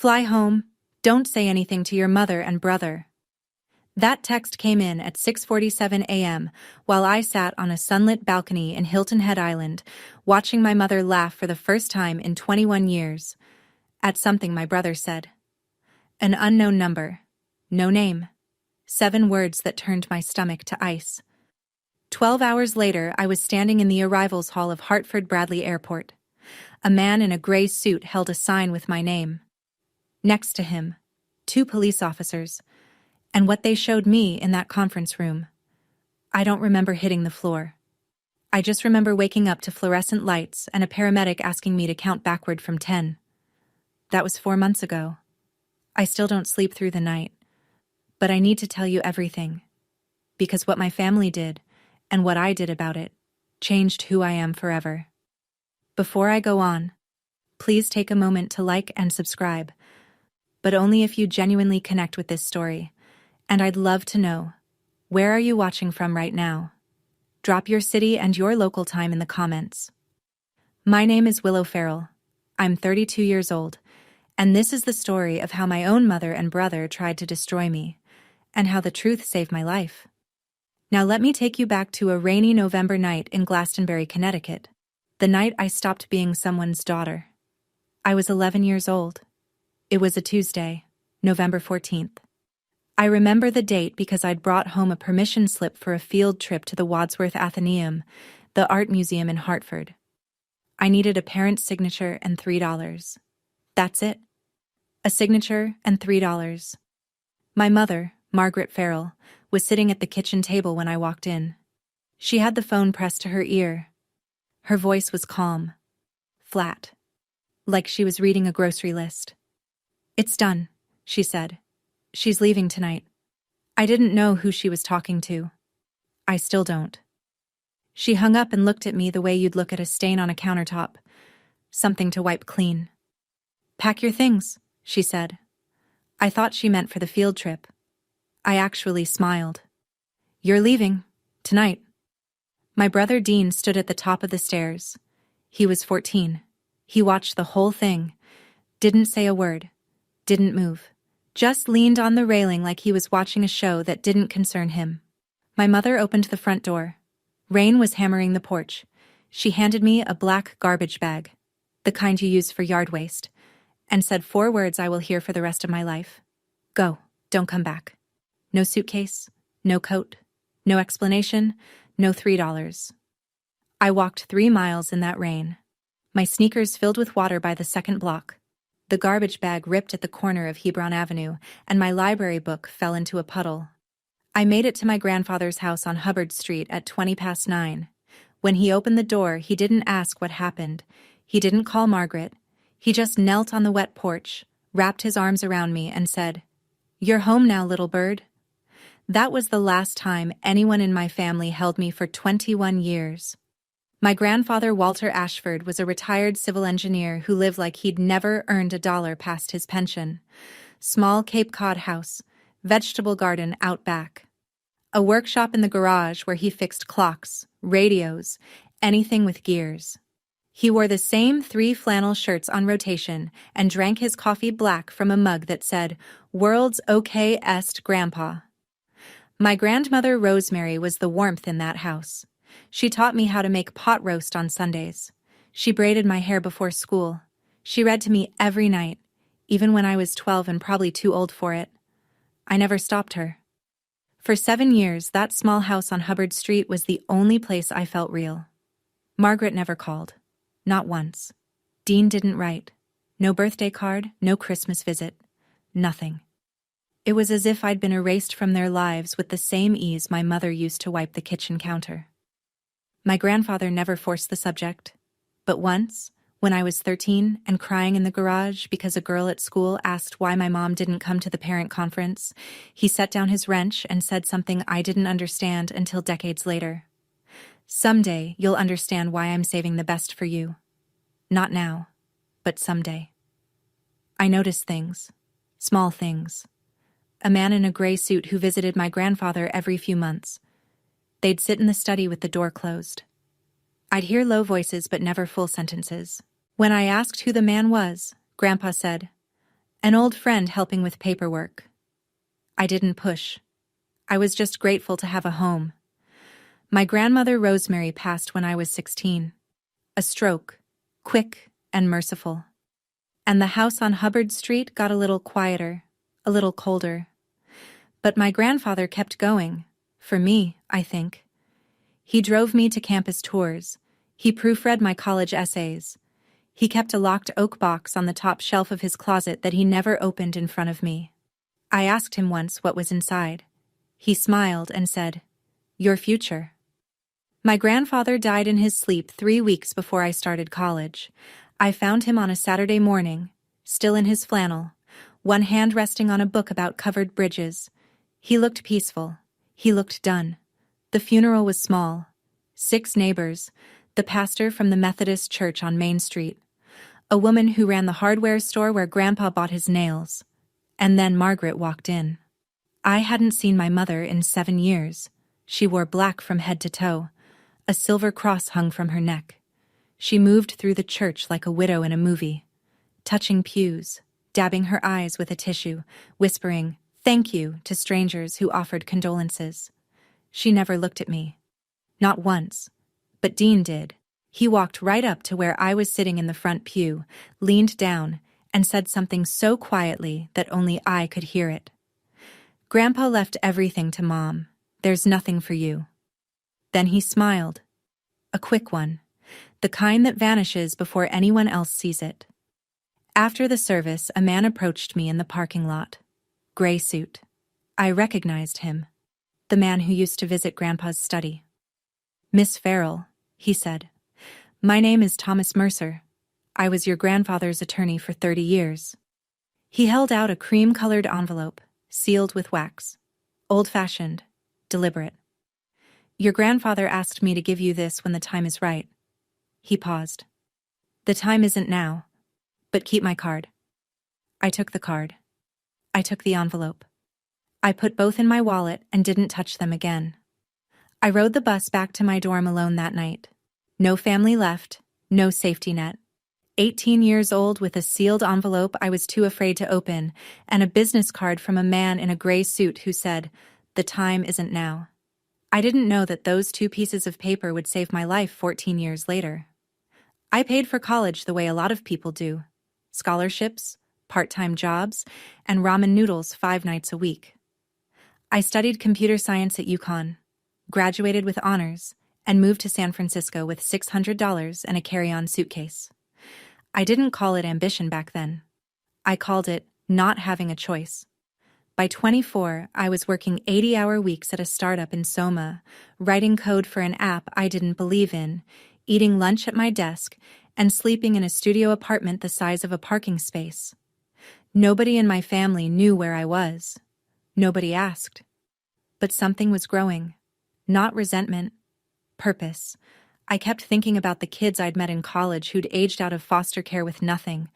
Fly home. Don't say anything to your mother and brother. That text came in at 6:47 a.m. while I sat on a sunlit balcony in Hilton Head Island, watching my mother laugh for the first time in 21 years, at something my brother said. An unknown number. No name. 7 words that turned my stomach to ice. 12 hours later, I was standing in the arrivals hall of Hartford Bradley Airport. A man in a gray suit held a sign with my name. Next to him, 2 police officers, and what they showed me in that conference room. I don't remember hitting the floor. I just remember waking up to fluorescent lights and a paramedic asking me to count backward from 10. That was 4 months ago. I still don't sleep through the night. But I need to tell you everything. Because what my family did, and what I did about it, changed who I am forever. Before I go on, please take a moment to like and subscribe, but only if you genuinely connect with this story. And I'd love to know, where are you watching from right now? Drop your city and your local time in the comments. My name is Willow Farrell. I'm 32 years old, and this is the story of how my own mother and brother tried to destroy me, and how the truth saved my life. Now let me take you back to a rainy November night in Glastonbury, Connecticut, the night I stopped being someone's daughter. I was 11 years old. It was a Tuesday, November 14th. I remember the date because I'd brought home a permission slip for a field trip to the Wadsworth Atheneum, the art museum in Hartford. I needed a parent's signature and $3. That's it. A signature and $3. My mother, Margaret Farrell, was sitting at the kitchen table when I walked in. She had the phone pressed to her ear. Her voice was calm, flat, like she was reading a grocery list. "It's done," she said. "She's leaving tonight." I didn't know who she was talking to. I still don't. She hung up and looked at me the way you'd look at a stain on a countertop, something to wipe clean. "Pack your things," she said. I thought she meant for the field trip. I actually smiled. "You're leaving, tonight." My brother Dean stood at the top of the stairs. He was 14. He watched the whole thing, didn't say a word, didn't move, just leaned on the railing like he was watching a show that didn't concern him. My mother opened the front door. Rain was hammering the porch. She handed me a black garbage bag, the kind you use for yard waste, and said 4 words I will hear for the rest of my life. "Go, don't come back." No suitcase, no coat, no explanation, no $3. I walked 3 miles in that rain. My sneakers filled with water by the second block. The garbage bag ripped at the corner of Hebron Avenue, and my library book fell into a puddle. I made it to my grandfather's house on Hubbard Street at 9:20. When he opened the door, he didn't ask what happened. He didn't call Margaret. He just knelt on the wet porch, wrapped his arms around me, and said, "You're home now, little bird." That was the last time anyone in my family held me for 21 years. My grandfather, Walter Ashford, was a retired civil engineer who lived like he'd never earned $1 past his pension. Small Cape Cod house, vegetable garden out back. A workshop in the garage where he fixed clocks, radios, anything with gears. He wore the same 3 flannel shirts on rotation and drank his coffee black from a mug that said, "World's okayest Grandpa." My grandmother Rosemary was the warmth in that house. She taught me how to make pot roast on Sundays. She braided my hair before school. She read to me every night, even when I was 12 and probably too old for it. I never stopped her. For 7 years, that small house on Hubbard Street was the only place I felt real. Margaret never called. Not once. Dean didn't write. No birthday card, no Christmas visit. Nothing. It was as if I'd been erased from their lives with the same ease my mother used to wipe the kitchen counter. My grandfather never forced the subject, but once, when I was 13 and crying in the garage because a girl at school asked why my mom didn't come to the parent conference, he set down his wrench and said something I didn't understand until decades later. "Someday you'll understand why I'm saving the best for you. Not now, but someday." I noticed things, small things. A man in a gray suit who visited my grandfather every few months. They'd sit in the study with the door closed. I'd hear low voices but never full sentences. When I asked who the man was, Grandpa said, An old friend helping with paperwork. I didn't push. I was just grateful to have a home. My grandmother Rosemary passed when I was 16. A stroke, quick and merciful. And the house on Hubbard Street got a little quieter, a little colder. But my grandfather kept going, for me, I think. He drove me to campus tours. He proofread my college essays. He kept a locked oak box on the top shelf of his closet that he never opened in front of me. I asked him once what was inside. He smiled and said, "Your future." My grandfather died in his sleep 3 weeks before I started college. I found him on a Saturday morning, still in his flannel, one hand resting on a book about covered bridges. He looked peaceful. He looked done. The funeral was small. 6 neighbors, the pastor from the Methodist church on Main Street, a woman who ran the hardware store where Grandpa bought his nails, and then Margaret walked in. I hadn't seen my mother in 7 years. She wore black from head to toe. A silver cross hung from her neck. She moved through the church like a widow in a movie, touching pews, dabbing her eyes with a tissue, whispering, "Thank you," to strangers who offered condolences. She never looked at me. Not once. But Dean did. He walked right up to where I was sitting in the front pew, leaned down, and said something so quietly that only I could hear it. "Grandpa left everything to Mom. There's nothing for you." Then he smiled. A quick one. The kind that vanishes before anyone else sees it. After the service, a man approached me in the parking lot. Gray suit. I recognized him. The man who used to visit Grandpa's study. "Miss Farrell," he said. "My name is Thomas Mercer. I was your grandfather's attorney for 30 years. He held out a cream-colored envelope, sealed with wax. Old-fashioned, deliberate. "Your grandfather asked me to give you this when the time is right." He paused. "The time isn't now, but keep my card." I took the card. I took the envelope. I put both in my wallet and didn't touch them again. I rode the bus back to my dorm alone that night. No family left, no safety net. 18 years old with a sealed envelope I was too afraid to open, and a business card from a man in a gray suit who said, "The time isn't now." I didn't know that those 2 pieces of paper would save my life 14 years later. I paid for college the way a lot of people do. Scholarships, part-time jobs, and ramen noodles 5 nights a week. I studied computer science at UConn, graduated with honors, and moved to San Francisco with $600 and a carry-on suitcase. I didn't call it ambition back then. I called it not having a choice. By 24, I was working 80-hour weeks at a startup in Soma, writing code for an app I didn't believe in, eating lunch at my desk, and sleeping in a studio apartment the size of a parking space. Nobody in my family knew where I was. Nobody asked. But something was growing. Not resentment. Purpose. I kept thinking about the kids I'd met in college who'd aged out of foster care with nothing.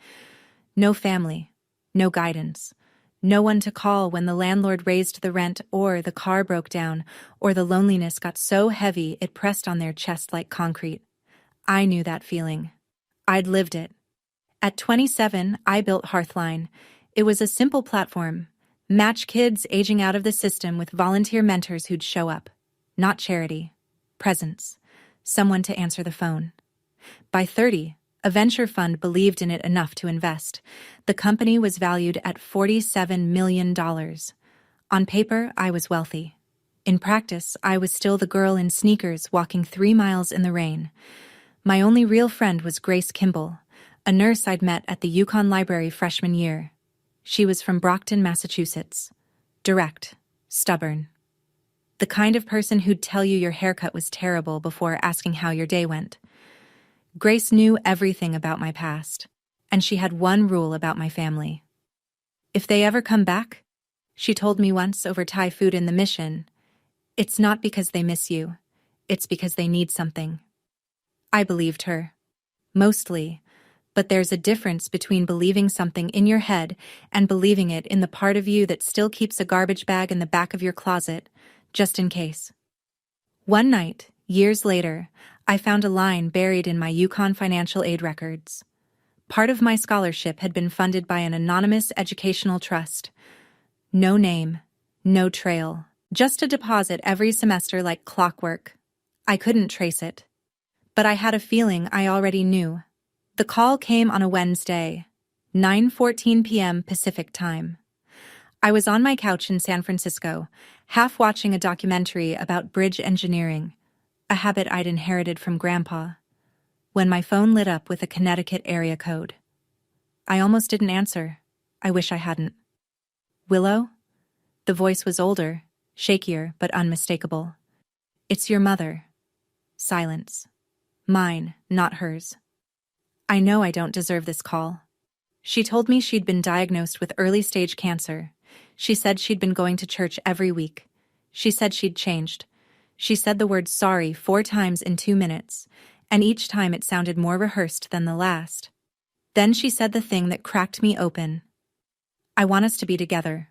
No family. No guidance. No one to call when the landlord raised the rent or the car broke down or the loneliness got so heavy it pressed on their chest like concrete. I knew that feeling. I'd lived it. At 27, I built Hearthline. It was a simple platform. Match kids aging out of the system with volunteer mentors who'd show up. Not charity. Presence. Someone to answer the phone. By 30, a venture fund believed in it enough to invest. The company was valued at $47 million. On paper, I was wealthy. In practice, I was still the girl in sneakers walking 3 miles in the rain. My only real friend was Grace Kimball, a nurse I'd met at the UConn Library freshman year. She was from Brockton, Massachusetts. Direct, stubborn. The kind of person who'd tell you your haircut was terrible before asking how your day went. Grace knew everything about my past, and she had one rule about my family. "If they ever come back," she told me once over Thai food in the Mission, "it's not because they miss you, it's because they need something." I believed her. Mostly. But there's a difference between believing something in your head and believing it in the part of you that still keeps a garbage bag in the back of your closet, just in case. One night, years later, I found a line buried in my UConn financial aid records. Part of my scholarship had been funded by an anonymous educational trust. No name, no trail, just a deposit every semester like clockwork. I couldn't trace it. But I had a feeling I already knew. The call came on a Wednesday, 9:14 p.m. Pacific Time. I was on my couch in San Francisco, half watching a documentary about bridge engineering, a habit I'd inherited from Grandpa, when my phone lit up with a Connecticut area code. I almost didn't answer. I wish I hadn't. Willow? The voice was older, shakier, but unmistakable. It's your mother. Silence. Mine, not hers. I know I don't deserve this call. She told me she'd been diagnosed with early-stage cancer. She said she'd been going to church every week. She said she'd changed. She said the word sorry 4 times in 2 minutes, and each time it sounded more rehearsed than the last. Then she said the thing that cracked me open. I want us to be together.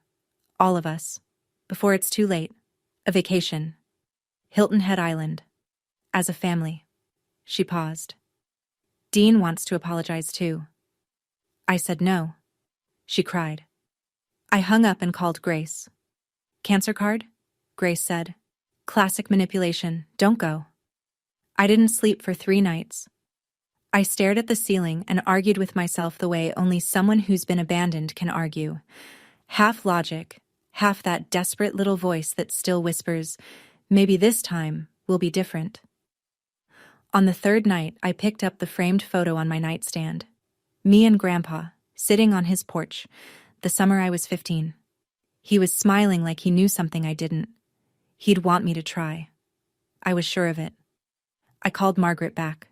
All of us. Before it's too late. A vacation. Hilton Head Island. As a family. She paused. Dean wants to apologize too. I said no. She cried. I hung up and called Grace. Cancer card? Grace said. Classic manipulation, don't go. I didn't sleep for 3 nights. I stared at the ceiling and argued with myself the way only someone who's been abandoned can argue. Half logic, half that desperate little voice that still whispers, maybe this time will be different. On the 3rd night, I picked up the framed photo on my nightstand. Me and Grandpa, sitting on his porch, the summer I was 15. He was smiling like he knew something I didn't. He'd want me to try. I was sure of it. I called Margaret back.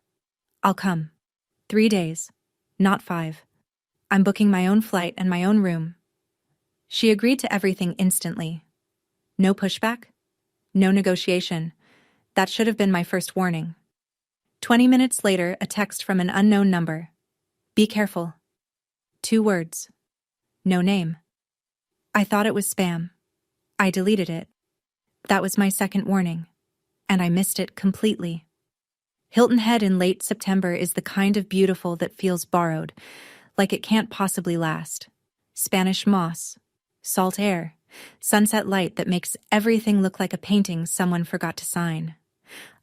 I'll come. 3 days, not 5. I'm booking my own flight and my own room. She agreed to everything instantly. No pushback? No negotiation. That should have been my first warning. 20 minutes later, a text from an unknown number. Be careful. 2 words. No name. I thought it was spam. I deleted it. That was my second warning. And I missed it completely. Hilton Head in late September is the kind of beautiful that feels borrowed, like it can't possibly last. Spanish moss, salt air, sunset light that makes everything look like a painting someone forgot to sign.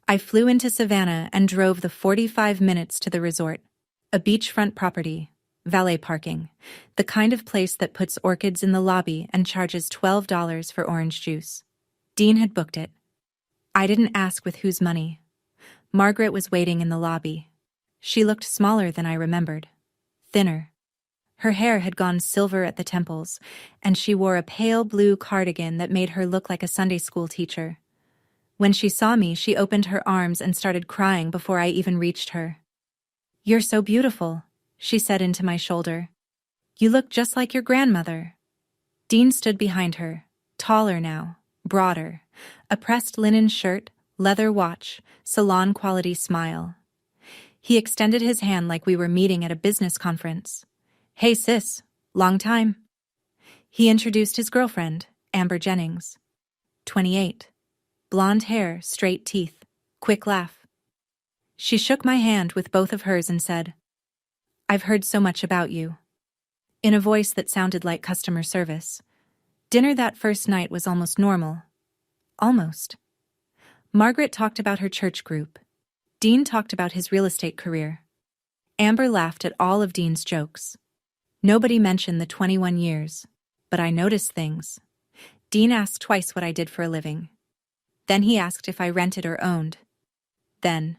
I flew into Savannah and drove the 45 minutes to the resort, a beachfront property, valet parking, the kind of place that puts orchids in the lobby and charges $12 for orange juice. Dean had booked it. I didn't ask with whose money. Margaret was waiting in the lobby. She looked smaller than I remembered. Thinner. Her hair had gone silver at the temples, and she wore a pale blue cardigan that made her look like a Sunday school teacher. When she saw me, she opened her arms and started crying before I even reached her. You're so beautiful, she said into my shoulder. You look just like your grandmother. Dean stood behind her, taller now, broader, a pressed linen shirt, leather watch, salon-quality smile. He extended his hand like we were meeting at a business conference. Hey sis, long time. He introduced his girlfriend, Amber Jennings. 28. Blonde hair, straight teeth, quick laugh. She shook my hand with both of hers and said, I've heard so much about you. In a voice that sounded like customer service. Dinner that first night was almost normal. Almost. Margaret talked about her church group. Dean talked about his real estate career. Amber laughed at all of Dean's jokes. Nobody mentioned the 21 years, but I noticed things. Dean asked twice what I did for a living. Then he asked if I rented or owned. Then,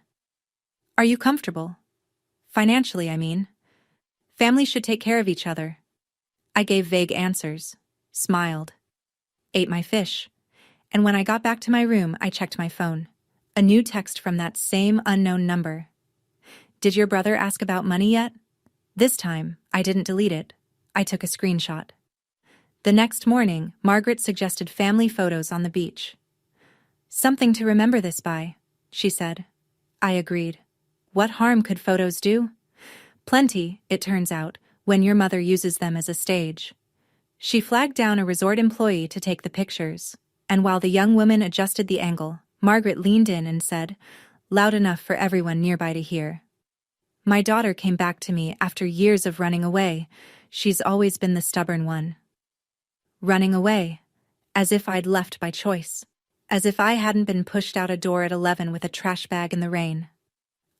are you comfortable? Financially, I mean. Families should take care of each other. I gave vague answers, smiled, ate my fish, and when I got back to my room, I checked my phone. A new text from that same unknown number. Did your brother ask about money yet? This time, I didn't delete it. I took a screenshot. The next morning, Margaret suggested family photos on the beach. Something to remember this by, she said. I agreed. What harm could photos do? Plenty, it turns out, when your mother uses them as a stage. She flagged down a resort employee to take the pictures, and while the young woman adjusted the angle, Margaret leaned in and said, loud enough for everyone nearby to hear, My daughter came back to me after years of running away. She's always been the stubborn one. Running away. As if I'd left by choice. As if I hadn't been pushed out a door at 11 with a trash bag in the rain.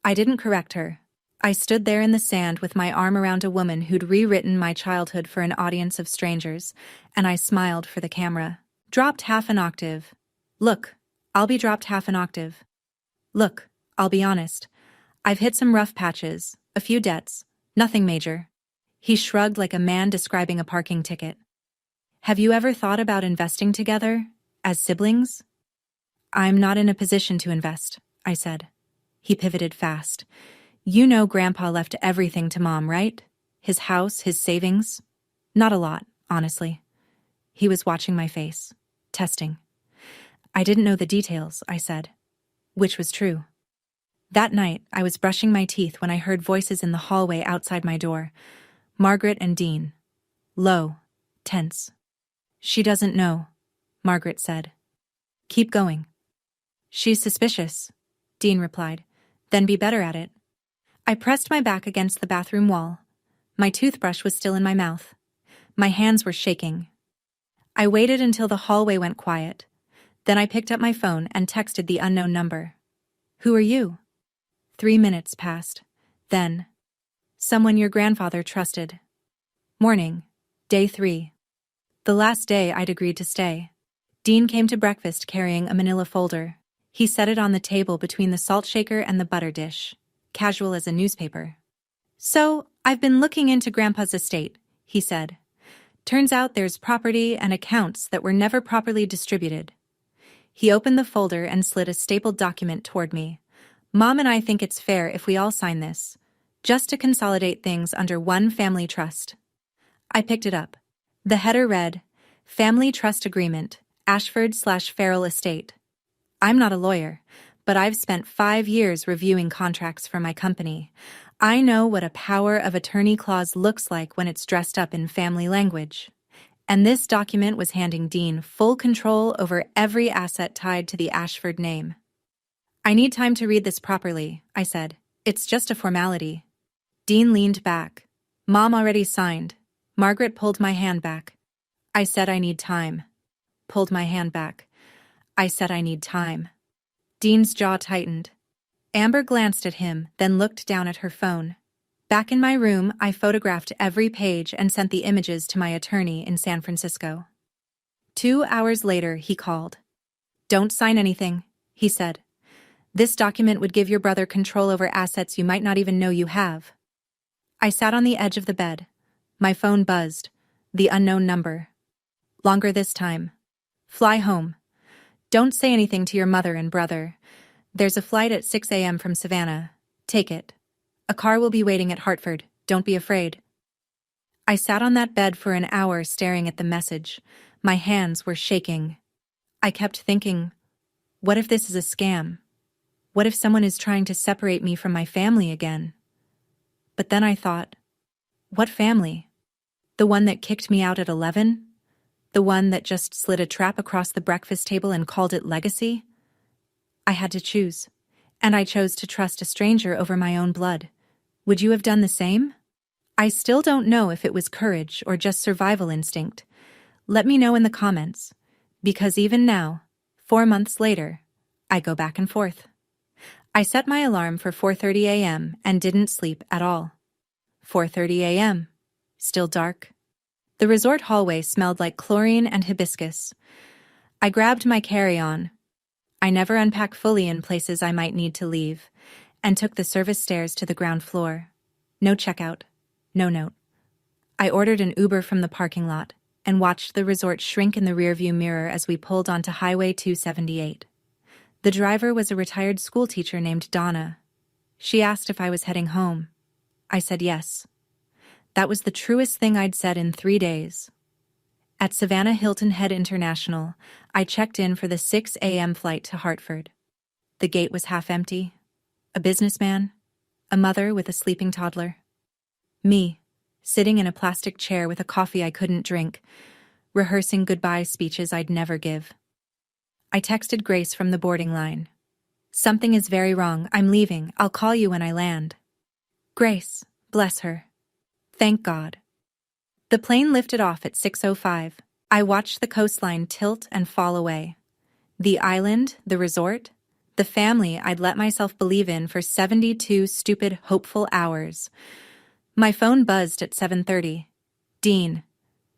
I didn't correct her. I stood there in the sand with my arm around a woman who'd rewritten my childhood for an audience of strangers, and I smiled for the camera. Dropped half an octave. Look, I'll be dropped half an octave. Look, I'll be honest. I've hit some rough patches, a few debts, nothing major. He shrugged like a man describing a parking ticket. Have you ever thought about investing together, as siblings? I'm not in a position to invest, I said. He pivoted fast. You know Grandpa left everything to Mom, right? His house, his savings? Not a lot, honestly. He was watching my face, testing. I didn't know the details, I said. Which was true. That night, I was brushing my teeth when I heard voices in the hallway outside my door. Margaret and Dean. Low, tense. She doesn't know, Margaret said. Keep going. She's suspicious, Dean replied. Then be better at it. I pressed my back against the bathroom wall. My toothbrush was still in my mouth. My hands were shaking. I waited until the hallway went quiet. Then I picked up my phone and texted the unknown number. Who are you? 3 minutes passed. Then, someone your grandfather trusted. Morning, day 3. The last day I'd agreed to stay. Dean came to breakfast carrying a manila folder. He set it on the table between the salt shaker and the butter dish, casual as a newspaper. So, I've been looking into Grandpa's estate, he said. Turns out there's property and accounts that were never properly distributed. He opened the folder and slid a stapled document toward me. Mom and I think it's fair if we all sign this, just to consolidate things under one family trust. I picked it up. The header read, Family Trust Agreement, Ashford/Farrell Estate. I'm not a lawyer, but I've spent 5 years reviewing contracts for my company. I know what a power of attorney clause looks like when it's dressed up in family language. And this document was handing Dean full control over every asset tied to the Ashford name. I need time to read this properly, I said. It's just a formality. Dean leaned back. Mom already signed. Margaret pulled my hand back. I said I need time. Pulled my hand back. I said I need time. Dean's jaw tightened. Amber glanced at him, then looked down at her phone. Back in my room, I photographed every page and sent the images to my attorney in San Francisco. 2 hours later, he called. Don't sign anything, he said. This document would give your brother control over assets you might not even know you have. I sat on the edge of the bed. My phone buzzed. The unknown number. Longer this time. Fly home. Don't say anything to your mother and brother. There's a flight at 6 a.m. from Savannah. Take it. A car will be waiting at Hartford. Don't be afraid. I sat on that bed for an hour staring at the message. My hands were shaking. I kept thinking, what if this is a scam? What if someone is trying to separate me from my family again? But then I thought, what family? The one that kicked me out at 11? The one that just slid a trap across the breakfast table and called it legacy? I had to choose, and I chose to trust a stranger over my own blood. Would you have done the same? I still don't know if it was courage or just survival instinct. Let me know in the comments, because even now, 4 months later, I go back and forth. I set my alarm for 4:30 a.m. and didn't sleep at all. 4:30 a.m. Still dark. The resort hallway smelled like chlorine and hibiscus. I grabbed my carry-on. I never unpack fully in places I might need to leave, and took the service stairs to the ground floor. No checkout. No note. I ordered an Uber from the parking lot and watched the resort shrink in the rearview mirror as we pulled onto Highway 278. The driver was a retired schoolteacher named Donna. She asked if I was heading home. I said yes. That was the truest thing I'd said in 3 days. At Savannah Hilton Head International, I checked in for the 6 a.m. flight to Hartford. The gate was half empty. A businessman, a mother with a sleeping toddler. Me, sitting in a plastic chair with a coffee I couldn't drink, rehearsing goodbye speeches I'd never give. I texted Grace from the boarding line. Something is very wrong. I'm leaving. I'll call you when I land. Grace, bless her. Thank God. The plane lifted off at 6:05. I watched the coastline tilt and fall away. The island, the resort, the family I'd let myself believe in for 72 stupid, hopeful hours. My phone buzzed at 7:30. Dean.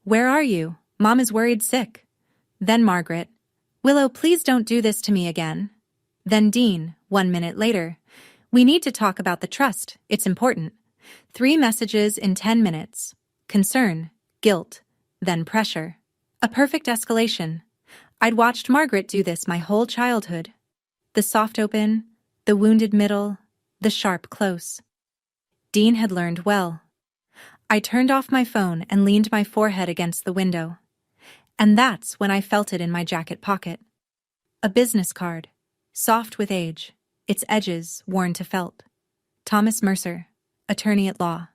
Where are you? Mom is worried sick. Then Margaret. Willow, please don't do this to me again. Then Dean, 1 minute later. We need to talk about the trust. It's important. 3 messages in 10 minutes. Concern, guilt, then pressure. A perfect escalation. I'd watched Margaret do this my whole childhood. The soft open, the wounded middle, the sharp close. Dean had learned well. I turned off my phone and leaned my forehead against the window. And that's when I felt it in my jacket pocket. A business card, soft with age, its edges worn to felt. Thomas Mercer, attorney at law.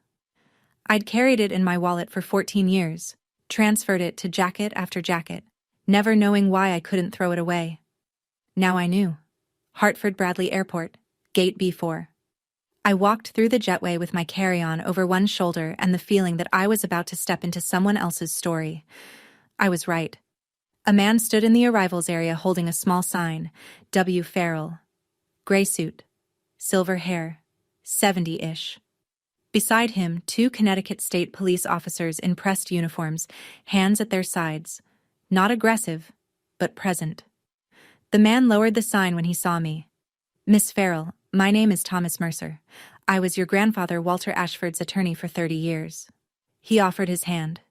I'd carried it in my wallet for 14 years, transferred it to jacket after jacket, never knowing why I couldn't throw it away. Now I knew. Hartford Bradley Airport, Gate B4. I walked through the jetway with my carry-on over one shoulder and the feeling that I was about to step into someone else's story. I was right. A man stood in the arrivals area holding a small sign, W. Farrell. Gray suit, silver hair, 70-ish. Beside him, 2 Connecticut State Police officers in pressed uniforms, hands at their sides. Not aggressive, but present. The man lowered the sign when he saw me. Miss Farrell, my name is Thomas Mercer. I was your grandfather Walter Ashford's attorney for 30 years. He offered his hand.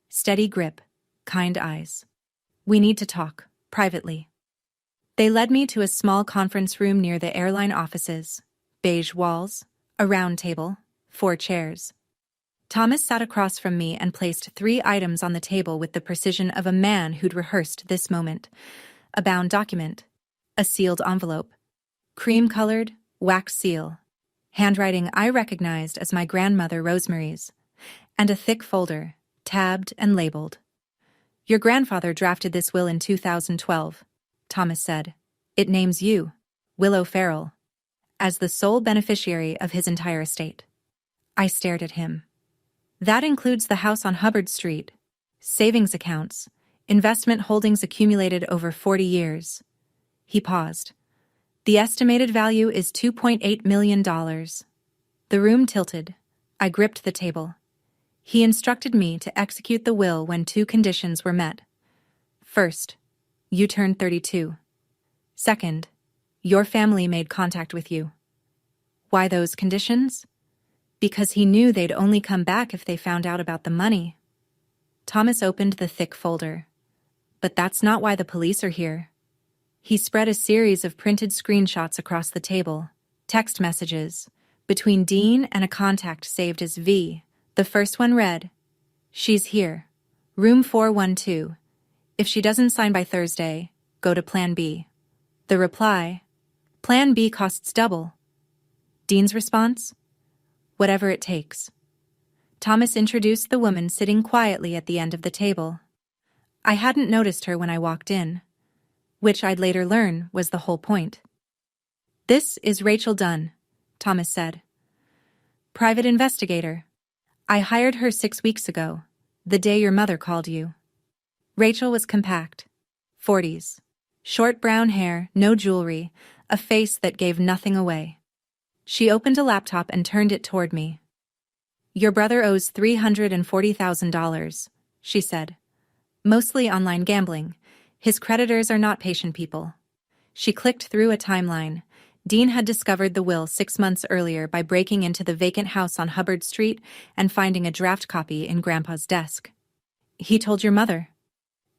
Steady grip, kind eyes. We need to talk, privately. They led me to a small conference room near the airline offices. Beige walls, a round table, 4 chairs. Thomas sat across from me and placed 3 items on the table with the precision of a man who'd rehearsed this moment. A bound document, a sealed envelope, cream-colored, wax seal, handwriting I recognized as my grandmother Rosemary's, and a thick folder, tabbed and labeled. Your grandfather drafted this will in 2012, Thomas said. It names you, Willow Farrell, as the sole beneficiary of his entire estate. I stared at him. That includes the house on Hubbard Street, savings accounts, investment holdings accumulated over 40 years. He paused. The estimated value is $2.8 million. The room tilted. I gripped the table. He instructed me to execute the will when 2 conditions were met. First, you turned 32. Second, your family made contact with you. Why those conditions? Because he knew they'd only come back if they found out about the money. Thomas opened the thick folder. But that's not why the police are here. He spread a series of printed screenshots across the table, text messages, between Dean and a contact saved as V. The first one read, "She's here. Room 412. If she doesn't sign by Thursday, go to Plan B." The reply, "Plan B costs double." Dean's response, "Whatever it takes." Thomas introduced the woman sitting quietly at the end of the table. I hadn't noticed her when I walked in, which I'd later learn was the whole point. "This is Rachel Dunn," Thomas said. "Private investigator. I hired her 6 weeks ago, the day your mother called you." Rachel was compact, 40s, short brown hair, no jewelry, a face that gave nothing away. She opened a laptop and turned it toward me. "Your brother owes $340,000, she said. "Mostly online gambling. His creditors are not patient people." She clicked through a timeline. Dean had discovered the will 6 months earlier by breaking into the vacant house on Hubbard Street and finding a draft copy in Grandpa's desk. "He told your mother."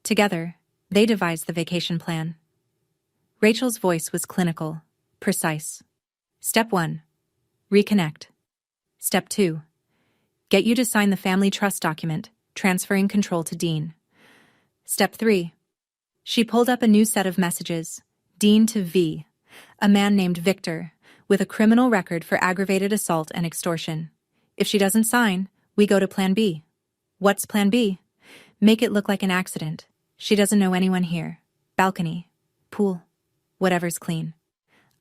Together, they devised the vacation plan. Rachel's voice was clinical, precise. Step 1. Reconnect. Step 2. Get you to sign the family trust document, transferring control to Dean. Step 3. She pulled up a new set of messages. Dean to V, a man named Victor, with a criminal record for aggravated assault and extortion. If she doesn't sign, we go to Plan B. What's Plan B? Make it look like an accident. She doesn't know anyone here. Balcony. Pool. Whatever's clean.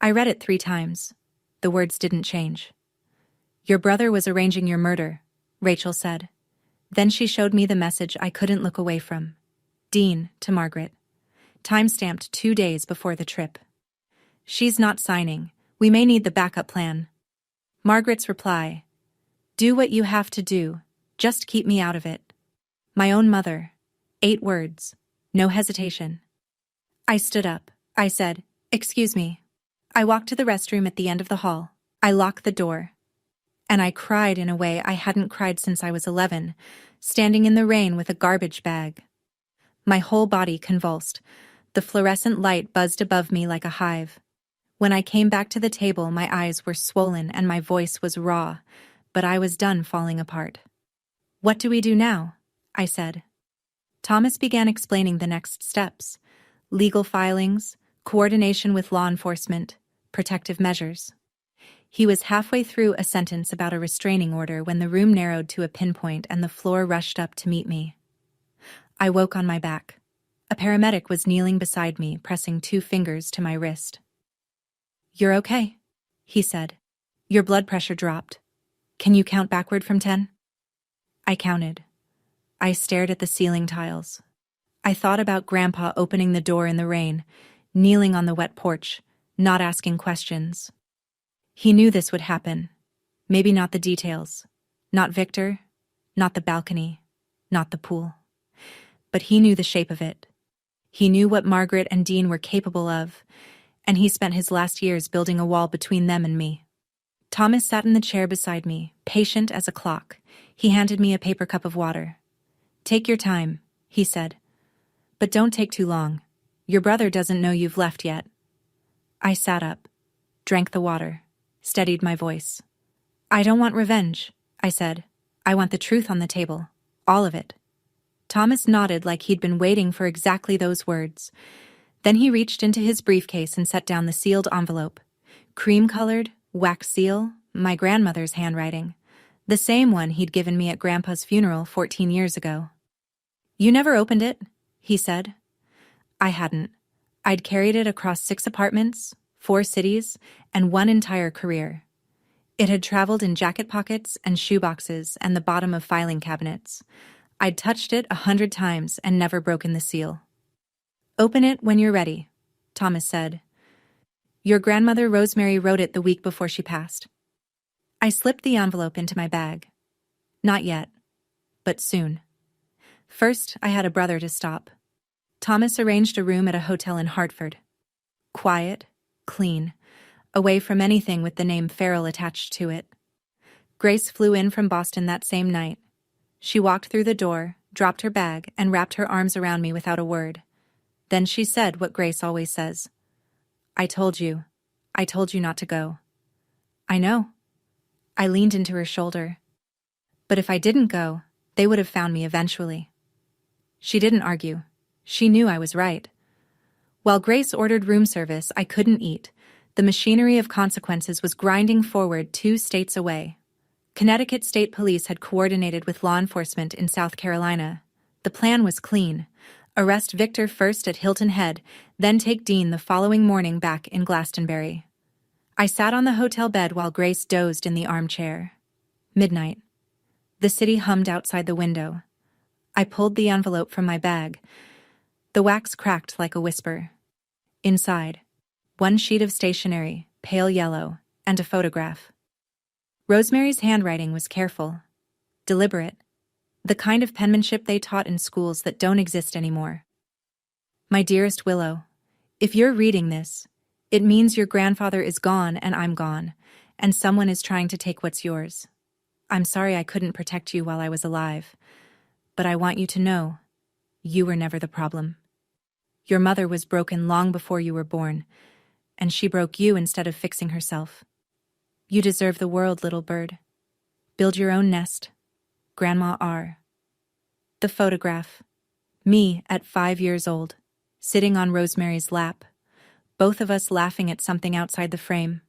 I read it 3 times. The words didn't change. Your brother was arranging your murder, Rachel said. Then she showed me the message I couldn't look away from. Dean, to Margaret. Time-stamped 2 days before the trip. She's not signing. We may need the backup plan. Margaret's reply. Do what you have to do. Just keep me out of it. My own mother. 8 words. No hesitation. I stood up. I said, Excuse me. I walked to the restroom at the end of the hall. I locked the door. And I cried in a way I hadn't cried since I was 11, standing in the rain with a garbage bag. My whole body convulsed. The fluorescent light buzzed above me like a hive. When I came back to the table, my eyes were swollen and my voice was raw, but I was done falling apart. What do we do now? I said. Thomas began explaining the next steps. Legal filings, coordination with law enforcement, protective measures. He was halfway through a sentence about a restraining order when the room narrowed to a pinpoint and the floor rushed up to meet me. I woke on my back. A paramedic was kneeling beside me, pressing 2 fingers to my wrist. You're okay, he said. Your blood pressure dropped. Can you count backward from 10? I counted. I stared at the ceiling tiles. I thought about Grandpa opening the door in the rain, kneeling on the wet porch, not asking questions. He knew this would happen. Maybe not the details. Not Victor, not the balcony, not the pool. But he knew the shape of it. He knew what Margaret and Dean were capable of, and he spent his last years building a wall between them and me. Thomas sat in the chair beside me, patient as a clock. He handed me a paper cup of water. Take your time, he said. But don't take too long. Your brother doesn't know you've left yet. I sat up, drank the water, steadied my voice. I don't want revenge, I said. I want the truth on the table. All of it. Thomas nodded like he'd been waiting for exactly those words. Then he reached into his briefcase and set down the sealed envelope. Cream-colored, wax seal, my grandmother's handwriting. The same one he'd given me at Grandpa's funeral 14 years ago. You never opened it, he said. I hadn't. I'd carried it across 6 apartments, 4 cities, and 1 entire career. It had traveled in jacket pockets and shoeboxes and the bottom of filing cabinets. I'd touched it 100 times and never broken the seal. Open it when you're ready, Thomas said. Your grandmother Rosemary wrote it the week before she passed. I slipped the envelope into my bag. Not yet, but soon. First, I had a brother to stop. Thomas arranged a room at a hotel in Hartford. Quiet, clean, away from anything with the name Farrell attached to it. Grace flew in from Boston that same night. She walked through the door, dropped her bag, and wrapped her arms around me without a word. Then she said what Grace always says. I told you not to go. I know. I leaned into her shoulder. But if I didn't go, they would have found me eventually. She didn't argue. She knew I was right. While Grace ordered room service, I couldn't eat. The machinery of consequences was grinding forward 2 states away. Connecticut State Police had coordinated with law enforcement in South Carolina. The plan was clean. Arrest Victor first at Hilton Head, then take Dean the following morning back in Glastonbury. I sat on the hotel bed while Grace dozed in the armchair. Midnight. The city hummed outside the window. I pulled the envelope from my bag. The wax cracked like a whisper. Inside, 1 sheet of stationery, pale yellow, and a photograph. Rosemary's handwriting was careful, deliberate, the kind of penmanship they taught in schools that don't exist anymore. My dearest Willow, if you're reading this, it means your grandfather is gone and I'm gone, and someone is trying to take what's yours. I'm sorry I couldn't protect you while I was alive, but I want you to know, you were never the problem. Your mother was broken long before you were born, and she broke you instead of fixing herself. You deserve the world, little bird. Build your own nest. Grandma R. The photograph. Me at 5 years old, sitting on Rosemary's lap, both of us laughing at something outside the frame.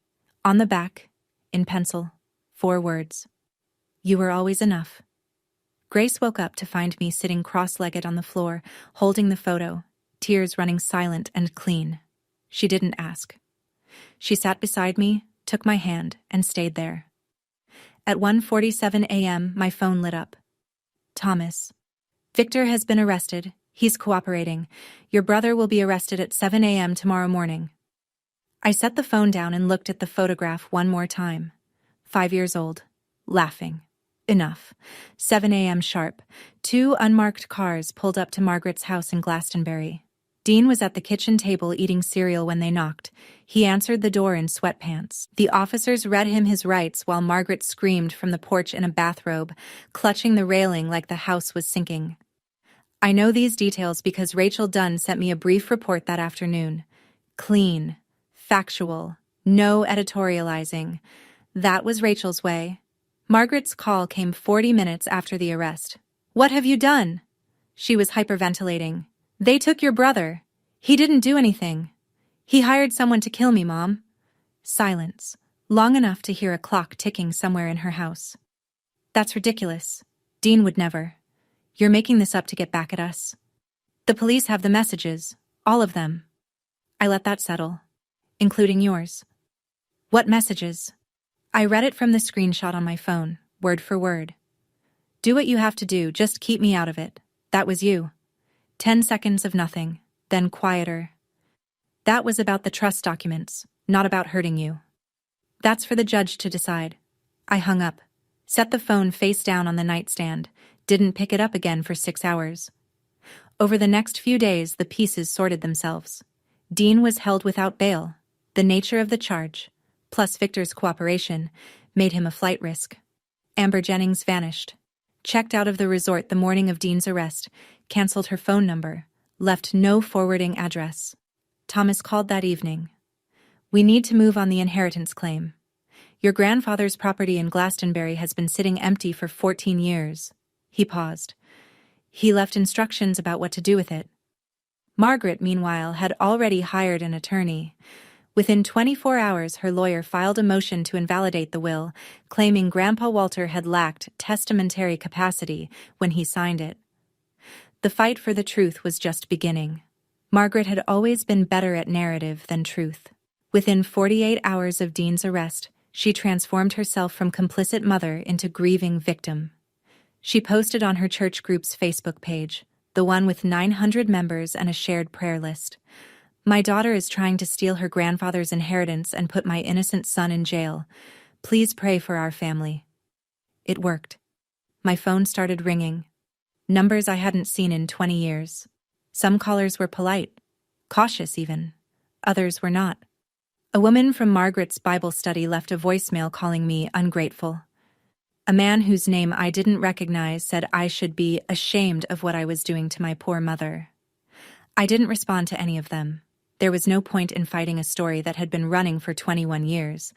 On the back, in pencil, 4 words. You were always enough. Grace woke up to find me sitting cross-legged on the floor, holding the photo, tears running silent and clean. She didn't ask. She sat beside me, took my hand, and stayed there. At 1:47 a.m., my phone lit up. Thomas. Victor has been arrested. He's cooperating. Your brother will be arrested at 7 a.m. tomorrow morning. I set the phone down and looked at the photograph one more time. 5 years old. Laughing. Enough. 7 a.m. sharp. 2 unmarked cars pulled up to Margaret's house in Glastonbury. Dean was at the kitchen table eating cereal when they knocked. He answered the door in sweatpants. The officers read him his rights while Margaret screamed from the porch in a bathrobe, clutching the railing like the house was sinking. I know these details because Rachel Dunn sent me a brief report that afternoon. Clean. Factual. No editorializing. That was Rachel's way. Margaret's call came 40 minutes after the arrest. "What have you done?" She was hyperventilating. "They took your brother. He didn't do anything. He hired someone to kill me, Mom." Silence, long enough to hear a clock ticking somewhere in her house. "That's ridiculous. Dean would never. You're making this up to get back at us. The police have the messages, all of them." I let that settle. "Including yours." "What messages?" I read it from the screenshot on my phone, word for word. "Do what you have to do, just keep me out of it. That was you." 10 seconds of nothing, then quieter. "That was about the trust documents, not about hurting you." "That's for the judge to decide." I hung up, set the phone face down on the nightstand, didn't pick it up again for 6 hours. Over the next few days, the pieces sorted themselves. Dean was held without bail. The nature of the charge, plus Victor's cooperation, made him a flight risk. Amber Jennings vanished. Checked out of the resort the morning of Dean's arrest, canceled her phone number, left no forwarding address. Thomas called that evening. "We need to move on the inheritance claim. Your grandfather's property in Glastonbury has been sitting empty for 14 years. He paused. He left instructions about what to do with it. Margaret, meanwhile, had already hired an attorney. Within 24 hours, her lawyer filed a motion to invalidate the will, claiming Grandpa Walter had lacked testamentary capacity when he signed it. The fight for the truth was just beginning. Margaret had always been better at narrative than truth. Within 48 hours of Dean's arrest, she transformed herself from complicit mother into grieving victim. She posted on her church group's Facebook page, the one with 900 members and a shared prayer list. "My daughter is trying to steal her grandfather's inheritance and put my innocent son in jail. Please pray for our family." It worked. My phone started ringing. Numbers I hadn't seen in 20 years. Some callers were polite, cautious even. Others were not. A woman from Margaret's Bible study left a voicemail calling me ungrateful. A man whose name I didn't recognize said I should be ashamed of what I was doing to my poor mother. I didn't respond to any of them. There was no point in fighting a story that had been running for 21 years.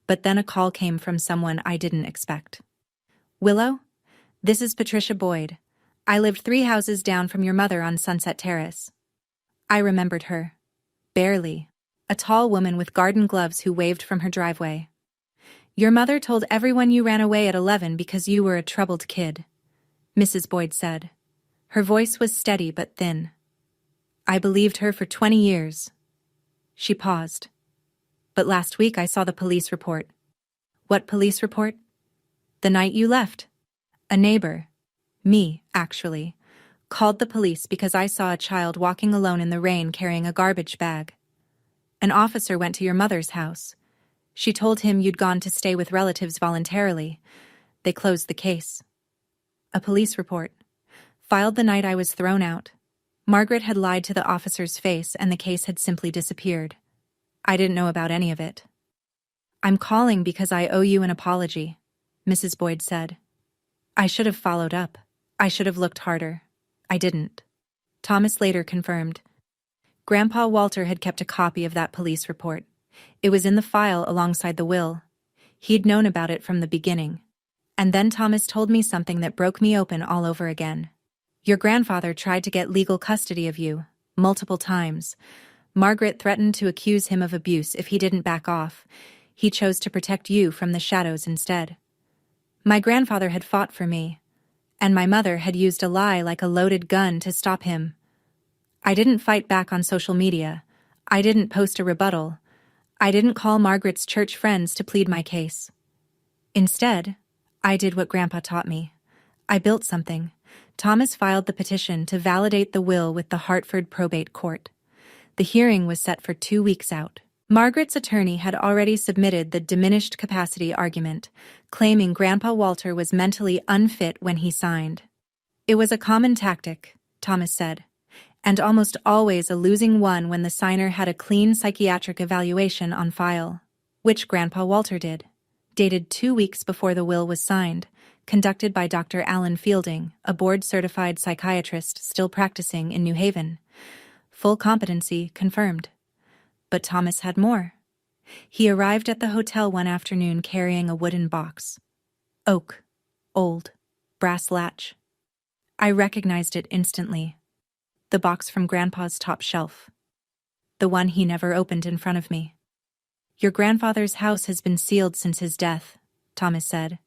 But then a call came from someone I didn't expect. "Willow? This is Patricia Boyd. I lived 3 houses down from your mother on Sunset Terrace." I remembered her. Barely. A tall woman with garden gloves who waved from her driveway. "Your mother told everyone you ran away at 11 because you were a troubled kid," Mrs. Boyd said. Her voice was steady but thin. "I believed her for 20 years. She paused. "But last week I saw the police report." "What police report?" "The night you left. A neighbor, me, actually, called the police because I saw a child walking alone in the rain carrying a garbage bag. An officer went to your mother's house. She told him you'd gone to stay with relatives voluntarily. They closed the case." A police report. Filed the night I was thrown out. Margaret had lied to the officer's face and the case had simply disappeared. I didn't know about any of it. "I'm calling because I owe you an apology," Mrs. Boyd said. "I should have followed up. I should have looked harder. I didn't." Thomas later confirmed. Grandpa Walter had kept a copy of that police report. It was in the file alongside the will. He'd known about it from the beginning. And then Thomas told me something that broke me open all over again. "Your grandfather tried to get legal custody of you, multiple times. Margaret threatened to accuse him of abuse if he didn't back off. He chose to protect you from the shadows instead. My grandfather had fought for me, and my mother had used a lie like a loaded gun to stop him. I didn't fight back on social media. I didn't post a rebuttal. I didn't call Margaret's church friends to plead my case. Instead, I did what Grandpa taught me. I built something. Thomas filed the petition to validate the will with the Hartford Probate Court. The hearing was set for 2 weeks out. Margaret's attorney had already submitted the diminished capacity argument, claiming Grandpa Walter was mentally unfit when he signed. It was a common tactic, Thomas said, and almost always a losing one when the signer had a clean psychiatric evaluation on file, which Grandpa Walter did, dated 2 weeks before the will was signed, conducted by Dr. Alan Fielding, a board-certified psychiatrist still practicing in New Haven. Full competency confirmed. But Thomas had more. He arrived at the hotel one afternoon carrying a wooden box. Oak. Old. Brass latch. I recognized it instantly. The box from Grandpa's top shelf. The one he never opened in front of me. Your grandfather's house has been sealed since his death, Thomas said.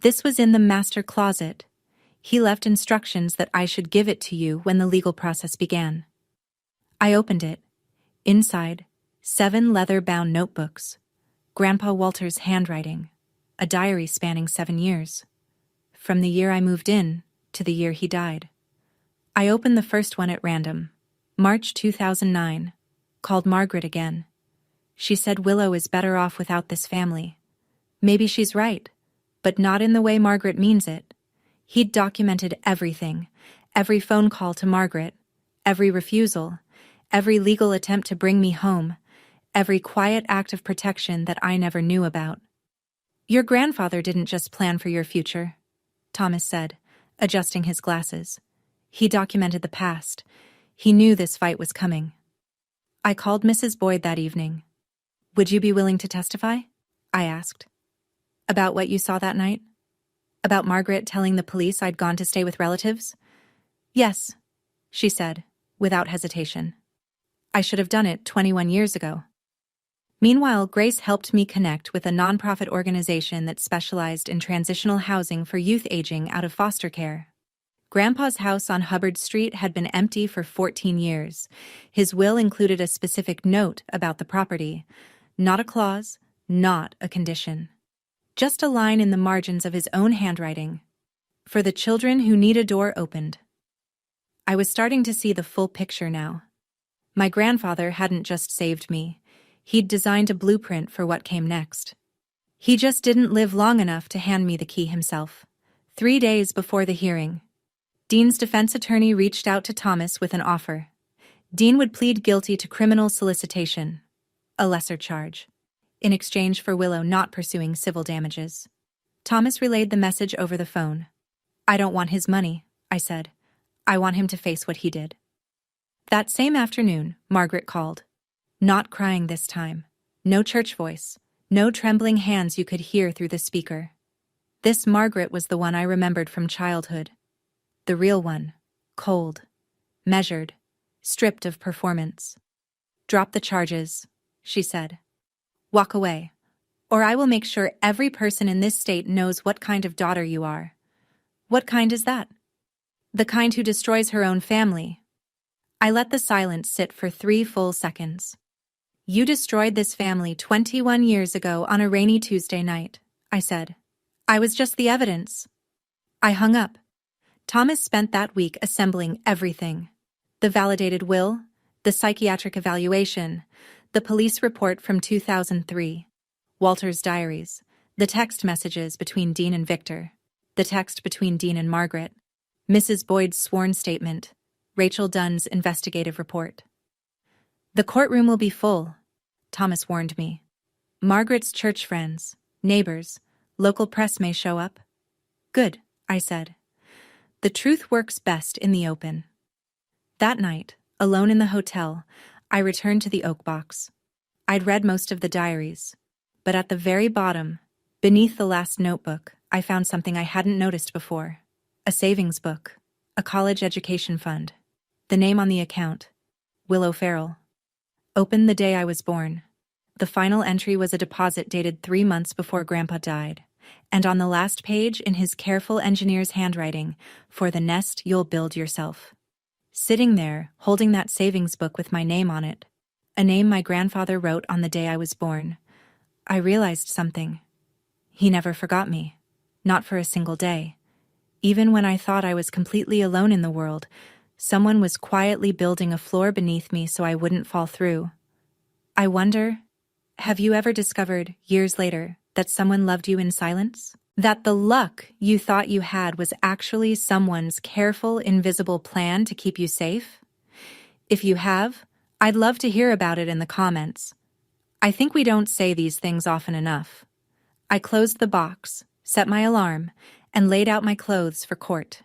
This was in the master closet. He left instructions that I should give it to you when the legal process began. I opened it. Inside, 7 leather-bound notebooks. Grandpa Walter's handwriting. A diary spanning 7 years. From the year I moved in to the year he died. I opened the first one at random. March 2009. Called Margaret again. She said Willow is better off without this family. Maybe she's right, but not in the way Margaret means it. He'd documented everything, every phone call to Margaret, every refusal, every legal attempt to bring me home, every quiet act of protection that I never knew about. Your grandfather didn't just plan for your future, Thomas said, adjusting his glasses. He documented the past. He knew this fight was coming. I called Mrs. Boyd that evening. Would you be willing to testify? I asked. About what you saw that night? About Margaret telling the police I'd gone to stay with relatives? Yes, she said, without hesitation. I should have done it 21 years ago. Meanwhile, Grace helped me connect with a nonprofit organization that specialized in transitional housing for youth aging out of foster care. Grandpa's house on Hubbard Street had been empty for 14 years. His will included a specific note about the property. Not a clause, not a condition. Just a line in the margins of his own handwriting. For the children who need a door opened. I was starting to see the full picture now. My grandfather hadn't just saved me. He'd designed a blueprint for what came next. He just didn't live long enough to hand me the key himself. 3 days before the hearing, Dean's defense attorney reached out to Thomas with an offer. Dean would plead guilty to criminal solicitation, a lesser charge, in exchange for Willow not pursuing civil damages. Thomas relayed the message over the phone. I don't want his money, I said. I want him to face what he did. That same afternoon, Margaret called. Not crying this time. No church voice. No trembling hands you could hear through the speaker. This Margaret was the one I remembered from childhood. The real one. Cold. Measured. Stripped of performance. Drop the charges, she said. Walk away, or I will make sure every person in this state knows what kind of daughter you are. What kind is that? The kind who destroys her own family. I let the silence sit for 3 full seconds. You destroyed this family 21 years ago on a rainy Tuesday night, I said. I was just the evidence. I hung up. Thomas spent that week assembling everything. The validated will, the psychiatric evaluation, the police report from 2003, Walter's diaries, the text messages between Dean and Victor, the text between Dean and Margaret, Mrs. Boyd's sworn statement, Rachel Dunn's investigative report. The courtroom will be full, Thomas warned me. Margaret's church friends, neighbors, local press may show up. Good, I said. The truth works best in the open. That night, alone in the hotel, I returned to the oak box. I'd read most of the diaries, but at the very bottom, beneath the last notebook, I found something I hadn't noticed before. A savings book, a college education fund. The name on the account, Willow Farrell. Opened the day I was born. The final entry was a deposit dated 3 months before Grandpa died, and on the last page, in his careful engineer's handwriting, for the nest you'll build yourself. Sitting there, holding that savings book with my name on it, a name my grandfather wrote on the day I was born, I realized something. He never forgot me. not for a single day. Even when I thought I was completely alone in the world, someone was quietly building a floor beneath me so I wouldn't fall through. I wonder, have you ever discovered, years later, that someone loved you in silence? That the luck you thought you had was actually someone's careful, invisible plan to keep you safe? If you have, I'd love to hear about it in the comments. I think we don't say these things often enough. I closed the box, set my alarm, and laid out my clothes for court.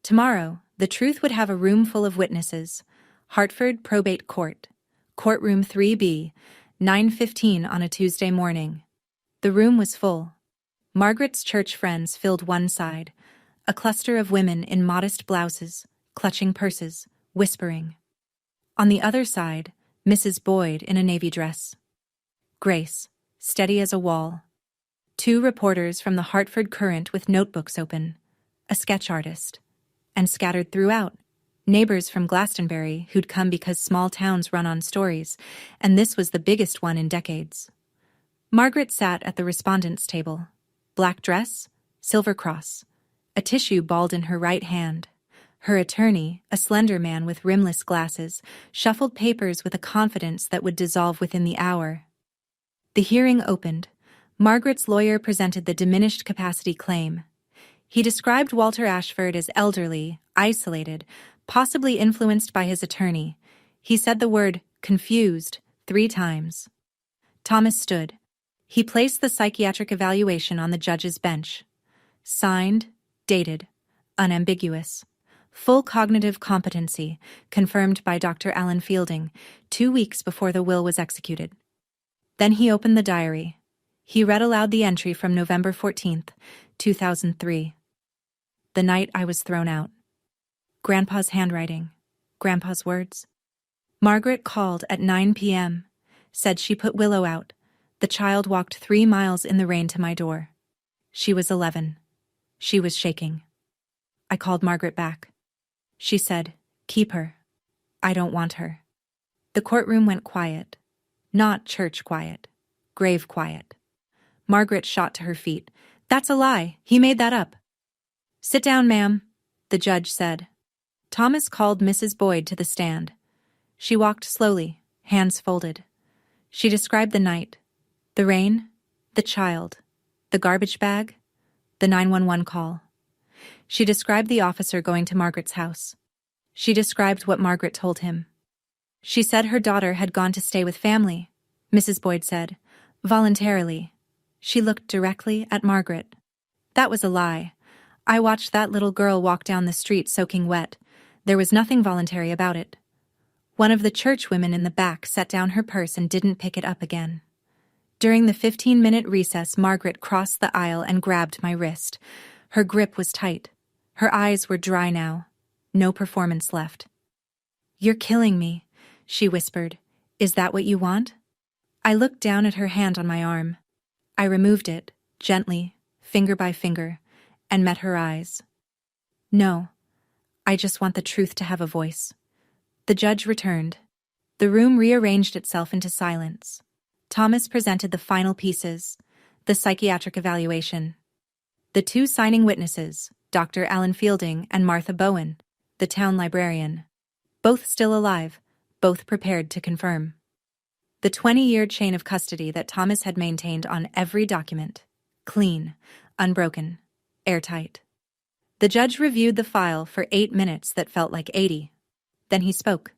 Tomorrow, the truth would have a room full of witnesses. Hartford Probate Court, Courtroom 3B, 9:15 on a Tuesday morning. The room was full. Margaret's church friends filled one side, a cluster of women in modest blouses, clutching purses, whispering. On the other side, Mrs. Boyd in a navy dress. Grace, steady as a wall. 2 reporters from the Hartford Courant with notebooks open, a sketch artist. And scattered throughout, neighbors from Glastonbury who'd come because small towns run on stories, and this was the biggest one in decades. Margaret sat at the respondents' table. Black dress, silver cross, a tissue balled in her right hand. Her attorney, a slender man with rimless glasses, shuffled papers with a confidence that would dissolve within the hour. The hearing opened. Margaret's lawyer presented the diminished capacity claim. He described Walter Ashford as elderly, isolated, possibly influenced by his attorney. He said the word confused 3 times. Thomas stood. He placed the psychiatric evaluation on the judge's bench. Signed, dated, unambiguous. Full cognitive competency, confirmed by Dr. Alan Fielding, 2 weeks before the will was executed. Then he opened the diary. He read aloud the entry from November 14th, 2003. The night I was thrown out. Grandpa's handwriting. Grandpa's words. Margaret called at 9 p.m., said she put Willow out. The child walked 3 miles in the rain to my door. She was 11. She was shaking. I called Margaret back. She said, "Keep her. I don't want her." The courtroom went quiet. Not church quiet. Grave quiet. Margaret shot to her feet. "That's a lie. He made that up." "Sit down, ma'am," the judge said. Thomas called Mrs. Boyd to the stand. She walked slowly, hands folded. She described the night, the rain, the child, the garbage bag, the 911 call. She described the officer going to Margaret's house. She described what Margaret told him. She said her daughter had gone to stay with family, Mrs. Boyd said, voluntarily. She looked directly at Margaret. That was a lie. I watched that little girl walk down the street soaking wet. There was nothing voluntary about it. One of the church women in the back set down her purse and didn't pick it up again. During the 15-minute recess, Margaret crossed the aisle and grabbed my wrist. Her grip was tight. Her eyes were dry now. No performance left. "You're killing me," she whispered. "Is that what you want?" I looked down at her hand on my arm. I removed it, gently, finger by finger, and met her eyes. "No, I just want the truth to have a voice." The judge returned. The room rearranged itself into silence. Thomas presented the final pieces, the psychiatric evaluation. The 2 signing witnesses, Dr. Alan Fielding and Martha Bowen, the town librarian. Both still alive, both prepared to confirm. The 20-year chain of custody that Thomas had maintained on every document. Clean, unbroken, airtight. The judge reviewed the file for 8 minutes that felt like 80. Then he spoke.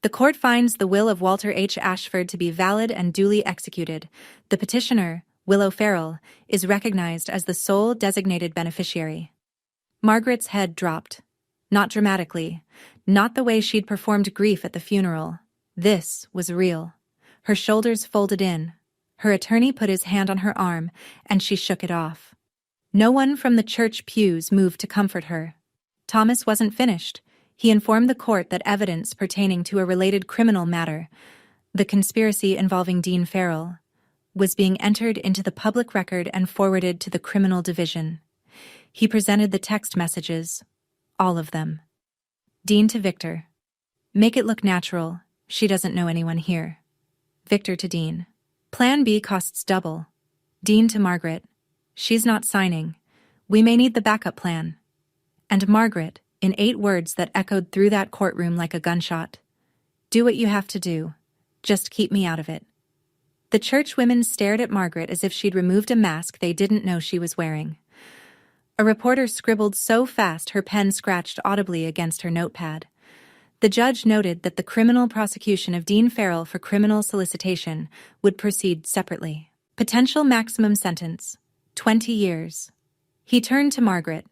"The court finds the will of Walter H. Ashford to be valid and duly executed. The petitioner, Willow Farrell, is recognized as the sole designated beneficiary." Margaret's head dropped. Not dramatically, not the way she'd performed grief at the funeral. This was real. Her shoulders folded in. Her attorney put his hand on her arm, and she shook it off. No one from the church pews moved to comfort her. Thomas wasn't finished. He informed the court that evidence pertaining to a related criminal matter, the conspiracy involving Dean Farrell, was being entered into the public record and forwarded to the criminal division. He presented the text messages, all of them. Dean to Victor. "Make it look natural. She doesn't know anyone here." Victor to Dean. "Plan B costs double." Dean to Margaret. "She's not signing. We may need the backup plan. And Margaret, in 8 words that echoed through that courtroom like a gunshot. Do what you have to do. Just keep me out of it. The church women stared at Margaret as if she'd removed a mask they didn't know she was wearing. A reporter scribbled so fast her pen scratched audibly against her notepad. The judge noted that the criminal prosecution of Dean Farrell for criminal solicitation would proceed separately. Potential maximum sentence, 20 years. He turned to Margaret.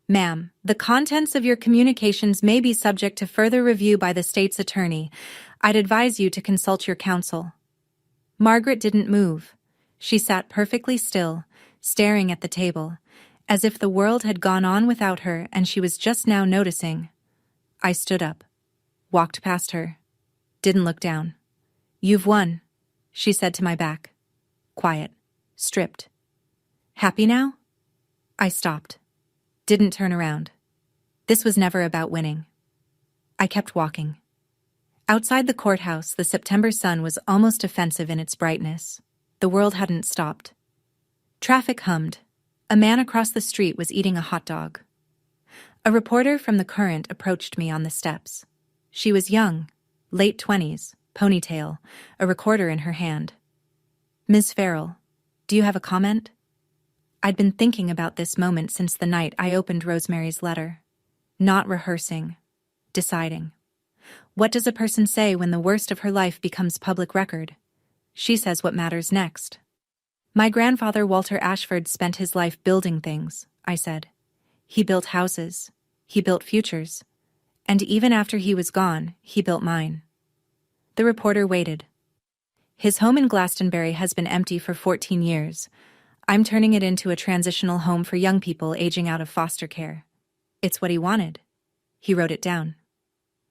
Ma'am, the contents of your communications may be subject to further review by the state's attorney. I'd advise you to consult your counsel. Margaret didn't move. She sat perfectly still, staring at the table, as if the world had gone on without her and she was just now noticing. I stood up, walked past her, didn't look down. You've won, she said to my back. Quiet, stripped. Happy now? I stopped. Didn't turn around. This was never about winning. I kept walking. Outside the courthouse, the September sun was almost offensive in its brightness. The world hadn't stopped. Traffic hummed. A man across the street was eating a hot dog. A reporter from the Current approached me on the steps. She was young, late 20s, ponytail, a recorder in her hand. Ms. Farrell, do you have a comment? I'd been thinking about this moment since the night I opened Rosemary's letter. Not rehearsing, deciding. What does a person say when the worst of her life becomes public record? She says what matters next. My grandfather Walter Ashford spent his life building things, I said. He built houses. He built futures. And even after he was gone, he built mine. The reporter waited. His home in Glastonbury has been empty for 14 years. I'm turning it into a transitional home for young people aging out of foster care. It's what he wanted. He wrote it down.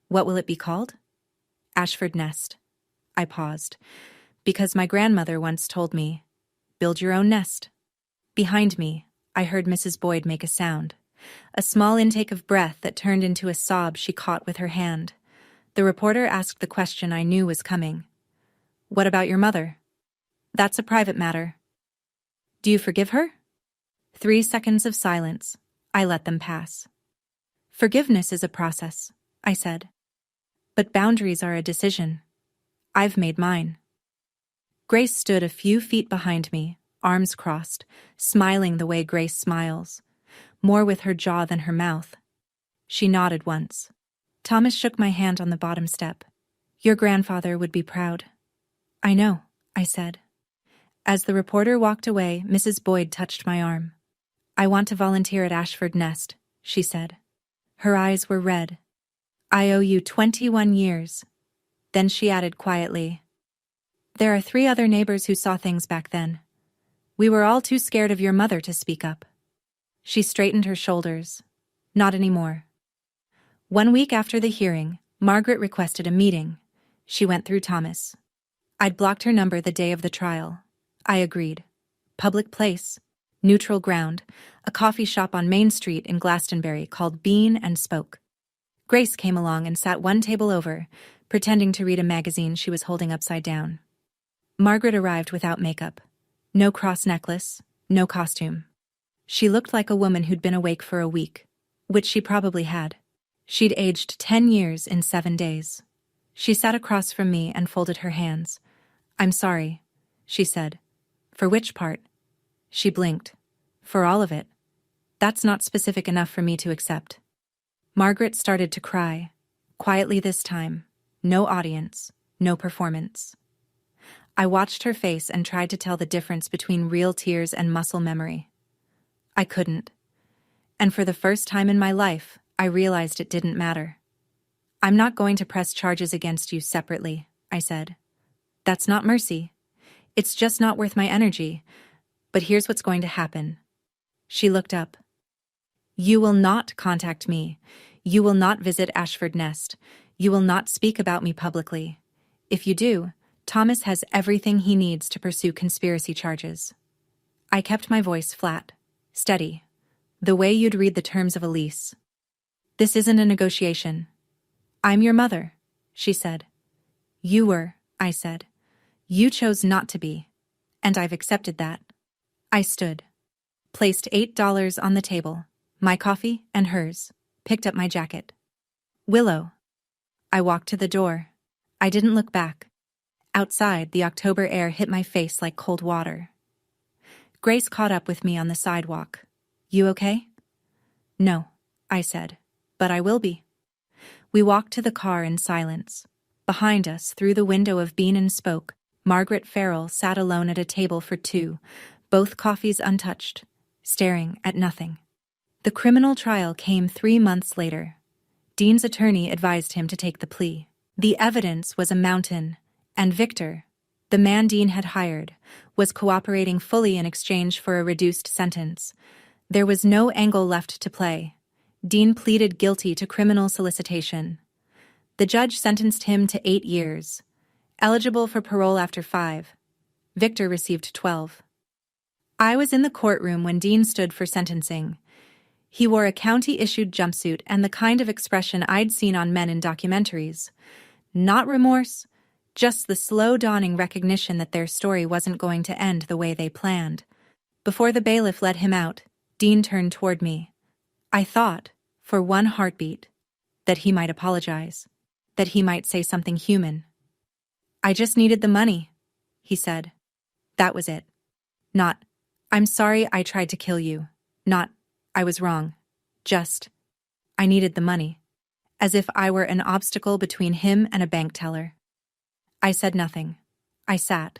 What will it be called? Ashford Nest. I paused, because my grandmother once told me, build your own nest. Behind me, I heard Mrs. Boyd make a sound, a small intake of breath that turned into a sob she caught with her hand. The reporter asked the question I knew was coming. What about your mother? That's a private matter. Do you forgive her? 3 seconds of silence. I let them pass. Forgiveness is a process, I said. But boundaries are a decision. I've made mine. Grace stood a few feet behind me, arms crossed, smiling the way Grace smiles, more with her jaw than her mouth. She nodded once. Thomas shook my hand on the bottom step. Your grandfather would be proud. I know, I said. As the reporter walked away, Mrs. Boyd touched my arm. I want to volunteer at Ashford Nest, she said. Her eyes were red. I owe you 21 years. Then she added quietly, there are 3 other neighbors who saw things back then. We were all too scared of your mother to speak up. She straightened her shoulders. Not anymore. 1 week after the hearing, Margaret requested a meeting. She went through Thomas. I'd blocked her number the day of the trial. I agreed. Public place, neutral ground, a coffee shop on Main Street in Glastonbury called Bean and Spoke. Grace came along and sat 1 table over, pretending to read a magazine she was holding upside down. Margaret arrived without makeup. No cross necklace, no costume. She looked like a woman who'd been awake for a week, which she probably had. She'd aged 10 years in 7 days. She sat across from me and folded her hands. I'm sorry, she said. For which part? She blinked. For all of it. That's not specific enough for me to accept. Margaret started to cry, quietly this time. No audience, no performance. I watched her face and tried to tell the difference between real tears and muscle memory. I couldn't. And for the first time in my life, I realized it didn't matter. I'm not going to press charges against you separately, I said. That's not mercy. It's just not worth my energy. But here's what's going to happen. She looked up. You will not contact me. You will not visit Ashford Nest. You will not speak about me publicly. If you do, Thomas has everything he needs to pursue conspiracy charges. I kept my voice flat, steady, the way you'd read the terms of a lease. This isn't a negotiation. I'm your mother, she said. You were, I said. You chose not to be, and I've accepted that. I stood. placed $8 on the table, my coffee and hers, picked up my jacket. Willow. I walked to the door. I didn't look back. Outside, the October air hit my face like cold water. Grace caught up with me on the sidewalk. You okay? No, I said, but I will be. We walked to the car in silence. Behind us, through the window of Bean and Spoke, Margaret Farrell sat alone at a table for two, both coffees untouched, staring at nothing. The criminal trial came 3 months later. Dean's attorney advised him to take the plea. The evidence was a mountain, and Victor, the man Dean had hired, was cooperating fully in exchange for a reduced sentence. There was no angle left to play. Dean pleaded guilty to criminal solicitation. The judge sentenced him to 8 years, eligible for parole after 5. Victor received 12. I was in the courtroom when Dean stood for sentencing. He wore a county-issued jumpsuit and the kind of expression I'd seen on men in documentaries. Not remorse, just the slow dawning recognition that their story wasn't going to end the way they planned. Before the bailiff let him out, Dean turned toward me. I thought, for one heartbeat, that he might apologize, that he might say something human. I just needed the money, he said. That was it. Not, I'm sorry I tried to kill you. Not, I was wrong. Just, I needed the money. As if I were an obstacle between him and a bank teller. I said nothing. I sat.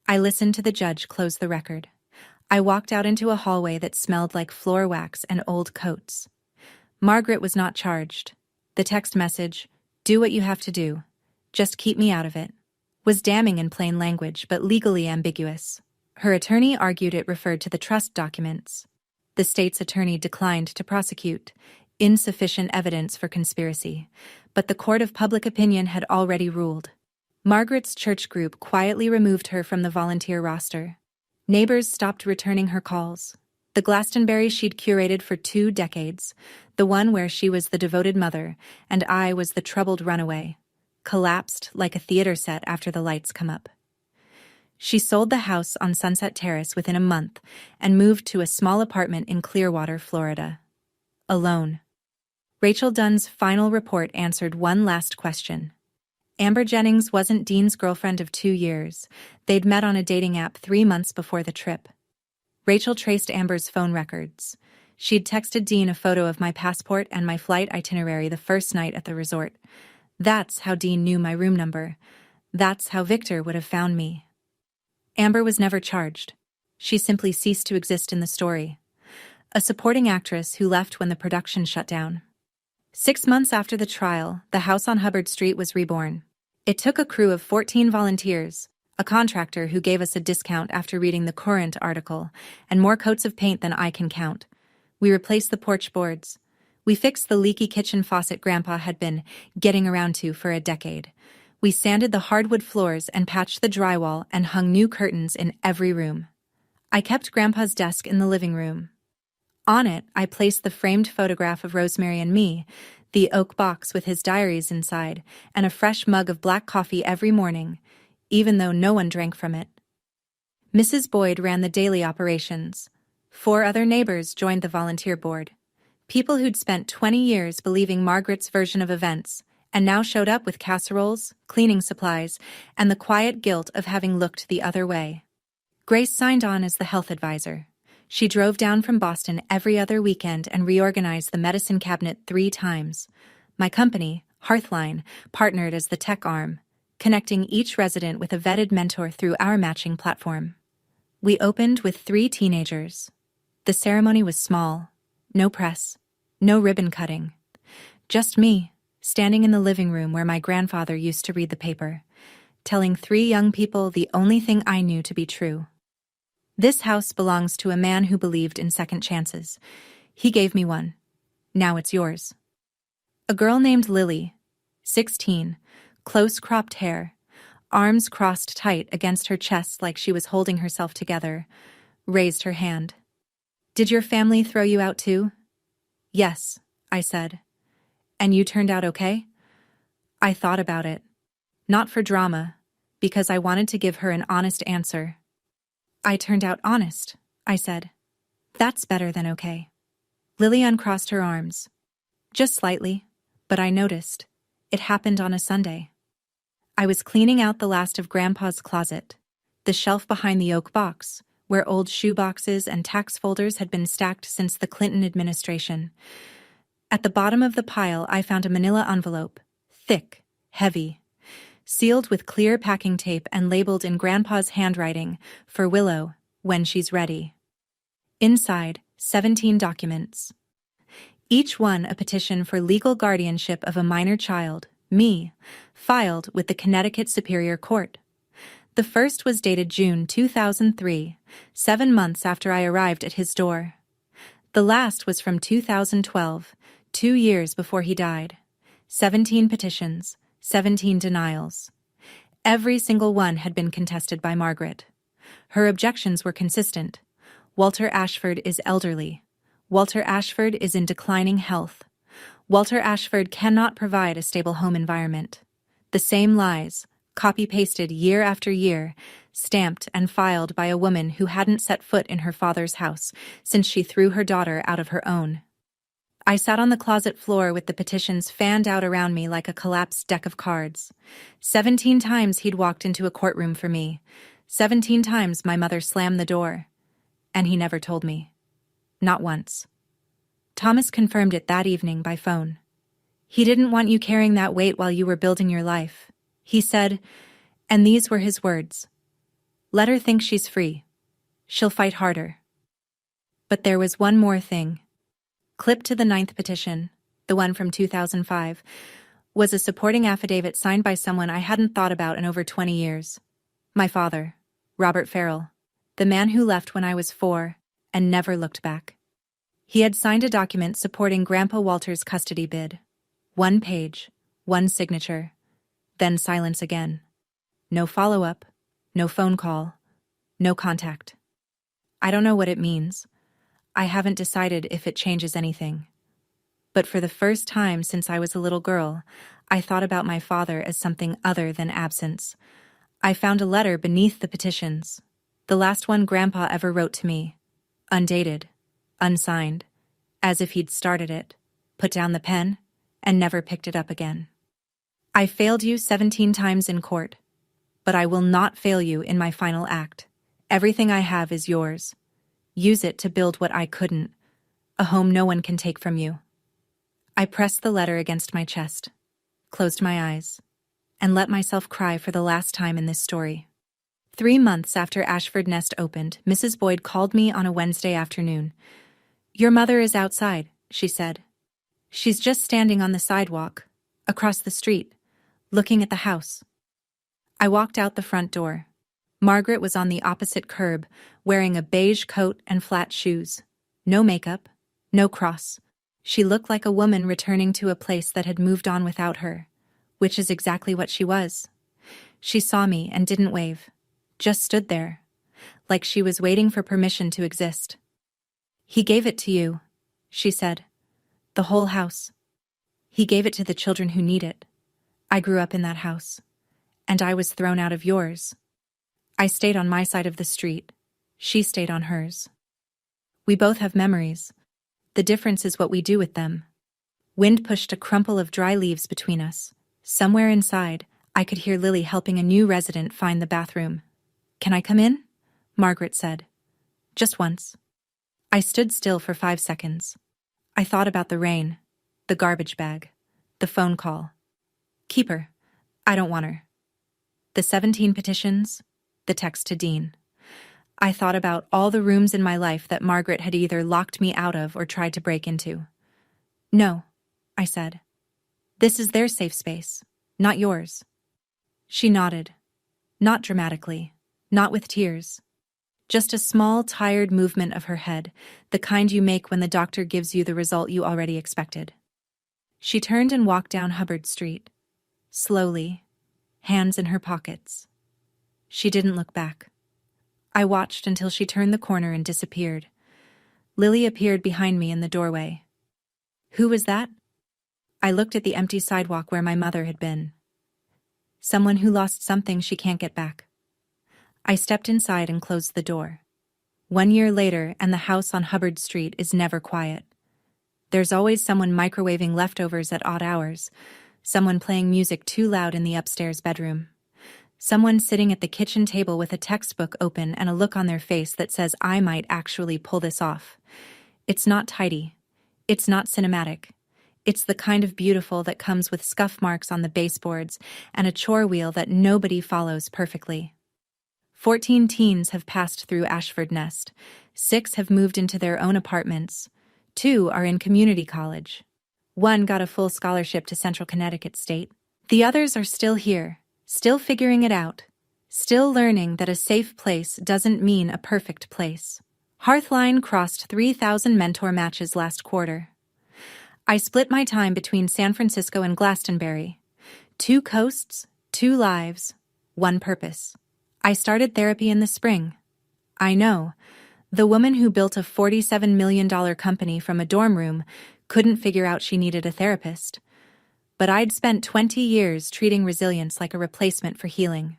I listened to the judge close the record. I walked out into a hallway that smelled like floor wax and old coats. Margaret was not charged. The text message, "Do what you have to do. Just keep me out of it," was damning in plain language but legally ambiguous. Her attorney argued it referred to the trust documents. The state's attorney declined to prosecute. Insufficient evidence for conspiracy. But the court of public opinion had already ruled. Margaret's church group quietly removed her from the volunteer roster. Neighbors stopped returning her calls. The Glastonbury she'd curated for 2 decades, the one where she was the devoted mother and I was the troubled runaway, collapsed like a theater set after the lights come up. She sold the house on Sunset Terrace within a month and moved to a small apartment in Clearwater, Florida. Alone. Rachel Dunn's final report answered one last question. Amber Jennings wasn't Dean's girlfriend of 2 years. They'd met on a dating app 3 months before the trip. Rachel traced Amber's phone records. She'd texted Dean a photo of my passport and my flight itinerary the first night at the resort. That's how Dean knew my room number. That's how Victor would have found me. Amber was never charged. She simply ceased to exist in the story. A supporting actress who left when the production shut down. 6 months after the trial, the house on Hubbard Street was reborn. It took a crew of 14 volunteers, a contractor who gave us a discount after reading the Current article, and more coats of paint than I can count. We replaced the porch boards. We fixed the leaky kitchen faucet Grandpa had been getting around to for a decade. We sanded the hardwood floors and patched the drywall and hung new curtains in every room. I kept Grandpa's desk in the living room. On it, I placed the framed photograph of Rosemary and me, the oak box with his diaries inside, and a fresh mug of black coffee every morning, even though no one drank from it. Mrs. Boyd ran the daily operations. 4 other neighbors joined the volunteer board. People who'd spent 20 years believing Margaret's version of events, and now showed up with casseroles, cleaning supplies, and the quiet guilt of having looked the other way. Grace signed on as the health advisor. She drove down from Boston every other weekend and reorganized the medicine cabinet 3 times. My company, Hearthline, partnered as the tech arm, connecting each resident with a vetted mentor through our matching platform. We opened with 3 teenagers. The ceremony was small. No press. No ribbon cutting. Just me, standing in the living room where my grandfather used to read the paper, telling 3 young people the only thing I knew to be true. This house belongs to a man who believed in second chances. He gave me one. Now it's yours. A girl named Lily, 16, close-cropped hair, arms crossed tight against her chest like she was holding herself together, raised her hand. "Did your family throw you out too?" "Yes," I said. "And you turned out okay?" I thought about it. Not for drama, because I wanted to give her an honest answer. "I turned out honest," I said. That's better than okay. Lily uncrossed her arms. Just slightly, but I noticed. It happened on a Sunday. I was cleaning out the last of Grandpa's closet, the shelf behind the oak box, where old shoe boxes and tax folders had been stacked since the Clinton administration. At the bottom of the pile, I found a manila envelope, thick, heavy, sealed with clear packing tape and labeled in Grandpa's handwriting, for Willow, when she's ready. Inside, 17 documents. Each one a petition for legal guardianship of a minor child, me, filed with the Connecticut Superior Court. The first was dated June 2003, 7 months after I arrived at his door. The last was from 2012, 2 years before he died. 17 petitions, 17 denials. Every single one had been contested by Margaret. Her objections were consistent. Walter Ashford is elderly. Walter Ashford is in declining health. Walter Ashford cannot provide a stable home environment. The same lies, copy-pasted year after year, stamped and filed by a woman who hadn't set foot in her father's house since she threw her daughter out of her own. I sat on the closet floor with the petitions fanned out around me like a collapsed deck of cards. 17 times he'd walked into a courtroom for me. 17 times my mother slammed the door. And he never told me. Not once. Thomas confirmed it that evening by phone. He didn't want you carrying that weight while you were building your life. He said, and these were his words, "Let her think she's free. She'll fight harder." But there was one more thing. Clipped to the 9th petition, the one from 2005, was a supporting affidavit signed by someone I hadn't thought about in over 20 years. My father, Robert Farrell, the man who left when I was 4 and never looked back. He had signed a document supporting Grandpa Walter's custody bid. 1 page, 1 signature, then silence again. No follow-up, no phone call, no contact. I don't know what it means. I haven't decided if it changes anything. But for the first time since I was a little girl, I thought about my father as something other than absence. I found a letter beneath the petitions, the last one Grandpa ever wrote to me, undated, unsigned, as if he'd started it, put down the pen, and never picked it up again. I failed you 17 times in court, but I will not fail you in my final act. Everything I have is yours. Use it to build what I couldn't, a home no one can take from you. I pressed the letter against my chest, closed my eyes, and let myself cry for the last time in this story. 3 months after Ashford Nest opened, Mrs. Boyd called me on a Wednesday afternoon. "Your mother is outside," she said. "She's just standing on the sidewalk, across the street, looking at the house." I walked out the front door. Margaret was on the opposite curb, wearing a beige coat and flat shoes. No makeup, no cross. She looked like a woman returning to a place that had moved on without her, which is exactly what she was. She saw me and didn't wave, just stood there, like she was waiting for permission to exist. "He gave it to you," she said. "The whole house. He gave it to the children who need it. I grew up in that house, and I was thrown out of yours. I stayed on my side of the street. She stayed on hers. We both have memories. The difference is what we do with them." Wind pushed a crumple of dry leaves between us. Somewhere inside, I could hear Lily helping a new resident find the bathroom. "Can I come in?" Margaret said. "Just once." I stood still for 5 seconds. I thought about the rain, the garbage bag, the phone call. Keep her. I don't want her. The 17 petitions, the text to Dean. I thought about all the rooms in my life that Margaret had either locked me out of or tried to break into. "No," I said. "This is their safe space, not yours." She nodded. Not dramatically, not with tears. Just a small, tired movement of her head, the kind you make when the doctor gives you the result you already expected. She turned and walked down Hubbard Street. Slowly, hands in her pockets. She didn't look back. I watched until she turned the corner and disappeared. Lily appeared behind me in the doorway. "Who was that?" I looked at the empty sidewalk where my mother had been. "Someone who lost something she can't get back." I stepped inside and closed the door. 1 year later, and the house on Hubbard Street is never quiet. There's always someone microwaving leftovers at odd hours, someone playing music too loud in the upstairs bedroom, someone sitting at the kitchen table with a textbook open and a look on their face that says, I might actually pull this off. It's not tidy. It's not cinematic. It's the kind of beautiful that comes with scuff marks on the baseboards and a chore wheel that nobody follows perfectly. 14 teens have passed through Ashford Nest. 6 have moved into their own apartments. 2 are in community college. 1 got a full scholarship to Central Connecticut State. The others are still here, still figuring it out, still learning that a safe place doesn't mean a perfect place. Hearthline crossed 3,000 mentor matches last quarter. I split my time between San Francisco and Glastonbury. 2 coasts, 2 lives, 1 purpose. I started therapy in the spring. I know, the woman who built a $47 million company from a dorm room couldn't figure out she needed a therapist. But I'd spent 20 years treating resilience like a replacement for healing.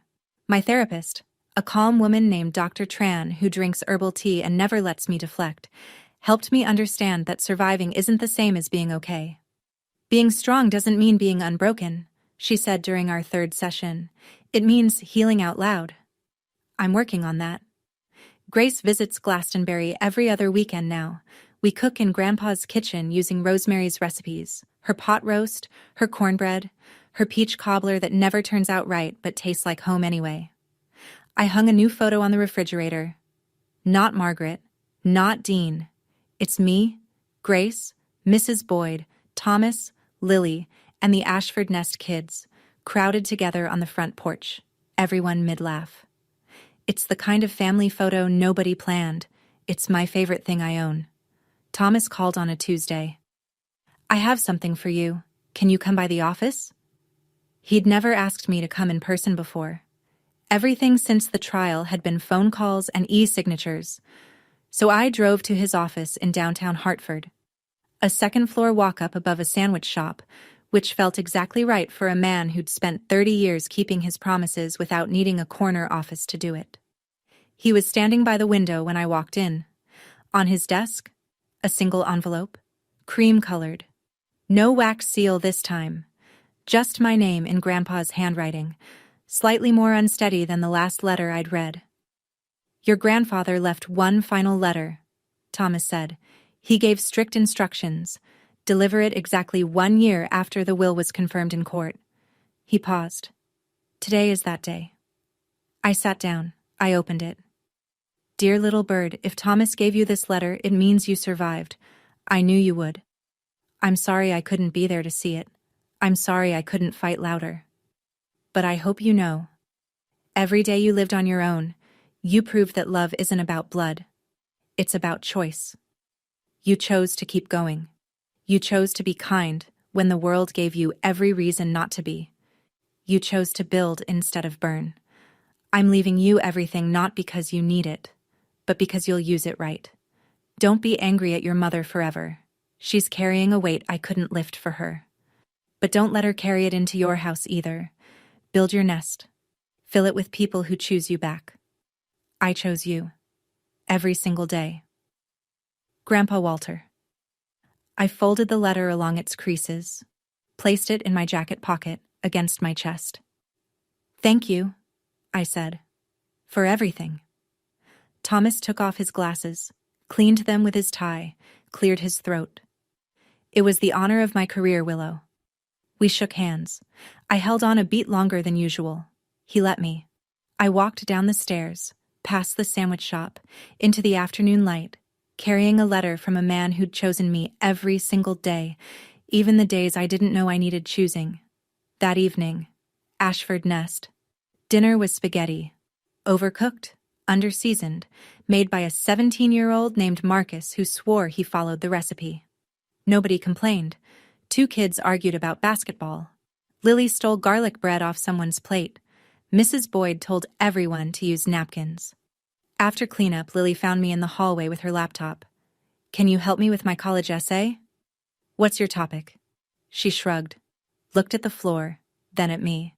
My therapist, a calm woman named Dr. Tran who drinks herbal tea and never lets me deflect, helped me understand that surviving isn't the same as being okay. Being strong doesn't mean being unbroken, she said during our 3rd session. It means healing out loud. I'm working on that. Grace visits Glastonbury every other weekend now. We cook in Grandpa's kitchen using Rosemary's recipes, her pot roast, her cornbread, her peach cobbler that never turns out right but tastes like home anyway. I hung a new photo on the refrigerator. Not Margaret, not Dean. It's me, Grace, Mrs. Boyd, Thomas, Lily, and the Ashford Nest kids, crowded together on the front porch, everyone mid-laugh. It's the kind of family photo nobody planned. It's my favorite thing I own. Thomas called on a Tuesday. I have something for you. Can you come by the office? He'd never asked me to come in person before. Everything since the trial had been phone calls and e-signatures. So I drove to his office in downtown Hartford. A 2nd-floor walk-up above a sandwich shop, which felt exactly right for a man who'd spent 30 years keeping his promises without needing a corner office to do it. He was standing by the window when I walked in. On his desk, a single envelope, cream-colored. No wax seal this time. Just my name in Grandpa's handwriting, slightly more unsteady than the last letter I'd read. Your grandfather left one final letter, Thomas said. He gave strict instructions. Deliver it exactly 1 year after the will was confirmed in court. He paused. Today is that day. I sat down. I opened it. Dear little bird, if Thomas gave you this letter, it means you survived. I knew you would. I'm sorry I couldn't be there to see it. I'm sorry I couldn't fight louder. But I hope you know. Every day you lived on your own, you proved that love isn't about blood. It's about choice. You chose to keep going. You chose to be kind when the world gave you every reason not to be. You chose to build instead of burn. I'm leaving you everything not because you need it, but because you'll use it right. Don't be angry at your mother forever. She's carrying a weight I couldn't lift for her. But don't let her carry it into your house either. Build your nest. Fill it with people who choose you back. I chose you. Every single day. Grandpa Walter. I folded the letter along its creases, placed it in my jacket pocket against my chest. Thank you, I said, for everything. Thomas took off his glasses, cleaned them with his tie, cleared his throat. It was the honor of my career, Willow. We shook hands. I held on a beat longer than usual. He let me. I walked down the stairs, past the sandwich shop, into the afternoon light, carrying a letter from a man who'd chosen me every single day, even the days I didn't know I needed choosing. That evening, Ashford Nest. Dinner was spaghetti. Overcooked, underseasoned, made by a 17-year-old named Marcus who swore he followed the recipe. Nobody complained. 2 kids argued about basketball. Lily stole garlic bread off someone's plate. Mrs. Boyd told everyone to use napkins. After cleanup, Lily found me in the hallway with her laptop. Can you help me with my college essay? What's your topic? She shrugged, looked at the floor, then at me.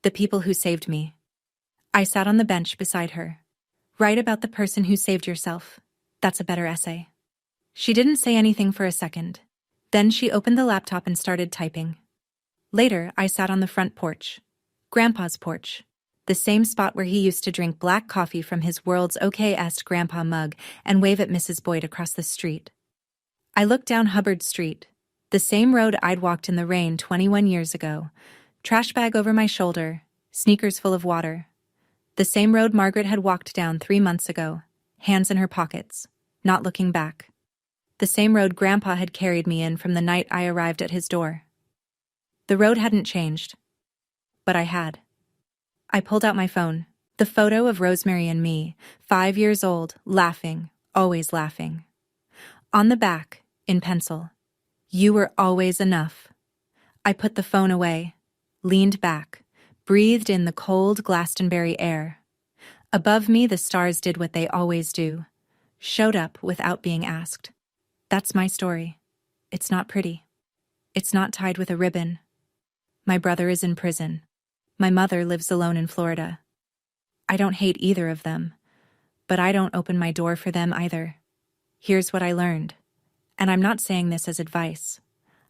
The people who saved me. I sat on the bench beside her. Write about the person who saved yourself. That's a better essay. She didn't say anything for a second. Then she opened the laptop and started typing. Later, I sat on the front porch. Grandpa's porch. The same spot where he used to drink black coffee from his world's okayest grandpa mug and wave at Mrs. Boyd across the street. I looked down Hubbard Street, the same road I'd walked in the rain 21 years ago, trash bag over my shoulder, sneakers full of water. The same road Margaret had walked down 3 months ago, hands in her pockets, not looking back. The same road Grandpa had carried me in from the night I arrived at his door. The road hadn't changed, but I had. I pulled out my phone, the photo of Rosemary and me, 5 years old, laughing, always laughing. On the back, in pencil, "You were always enough." I put the phone away, leaned back, breathed in the cold Glastonbury air. Above me, the stars did what they always do, showed up without being asked. That's my story. It's not pretty. It's not tied with a ribbon. My brother is in prison. My mother lives alone in Florida. I don't hate either of them, but I don't open my door for them either. Here's what I learned. And I'm not saying this as advice.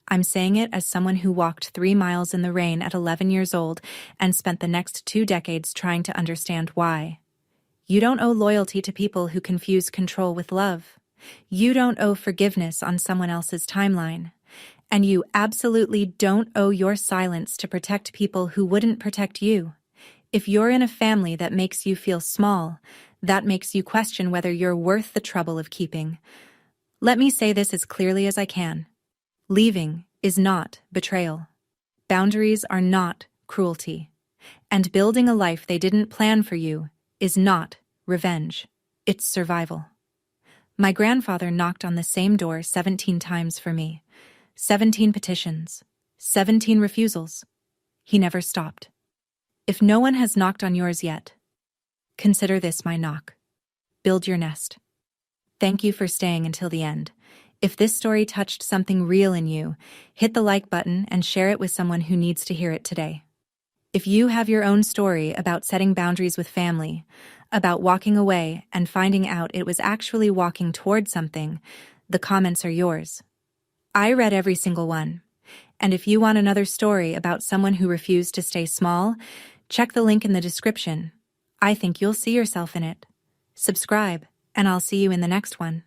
I'm saying it as someone who walked 3 miles in the rain at 11 years old and spent the next 2 decades trying to understand why. You don't owe loyalty to people who confuse control with love. You don't owe forgiveness on someone else's timeline. And you absolutely don't owe your silence to protect people who wouldn't protect you. If you're in a family that makes you feel small, that makes you question whether you're worth the trouble of keeping. Let me say this as clearly as I can. Leaving is not betrayal. Boundaries are not cruelty. And building a life they didn't plan for you is not revenge. It's survival. My grandfather knocked on the same door 17 times for me. 17 petitions. 17 refusals. He never stopped. If no one has knocked on yours yet, consider this my knock. Build your nest. Thank you for staying until the end. If this story touched something real in you, hit the like button and share it with someone who needs to hear it today. If you have your own story about setting boundaries with family, about walking away and finding out it was actually walking toward something, the comments are yours. I read every single one. And if you want another story about someone who refused to stay small, check the link in the description. I think you'll see yourself in it. Subscribe, and I'll see you in the next one.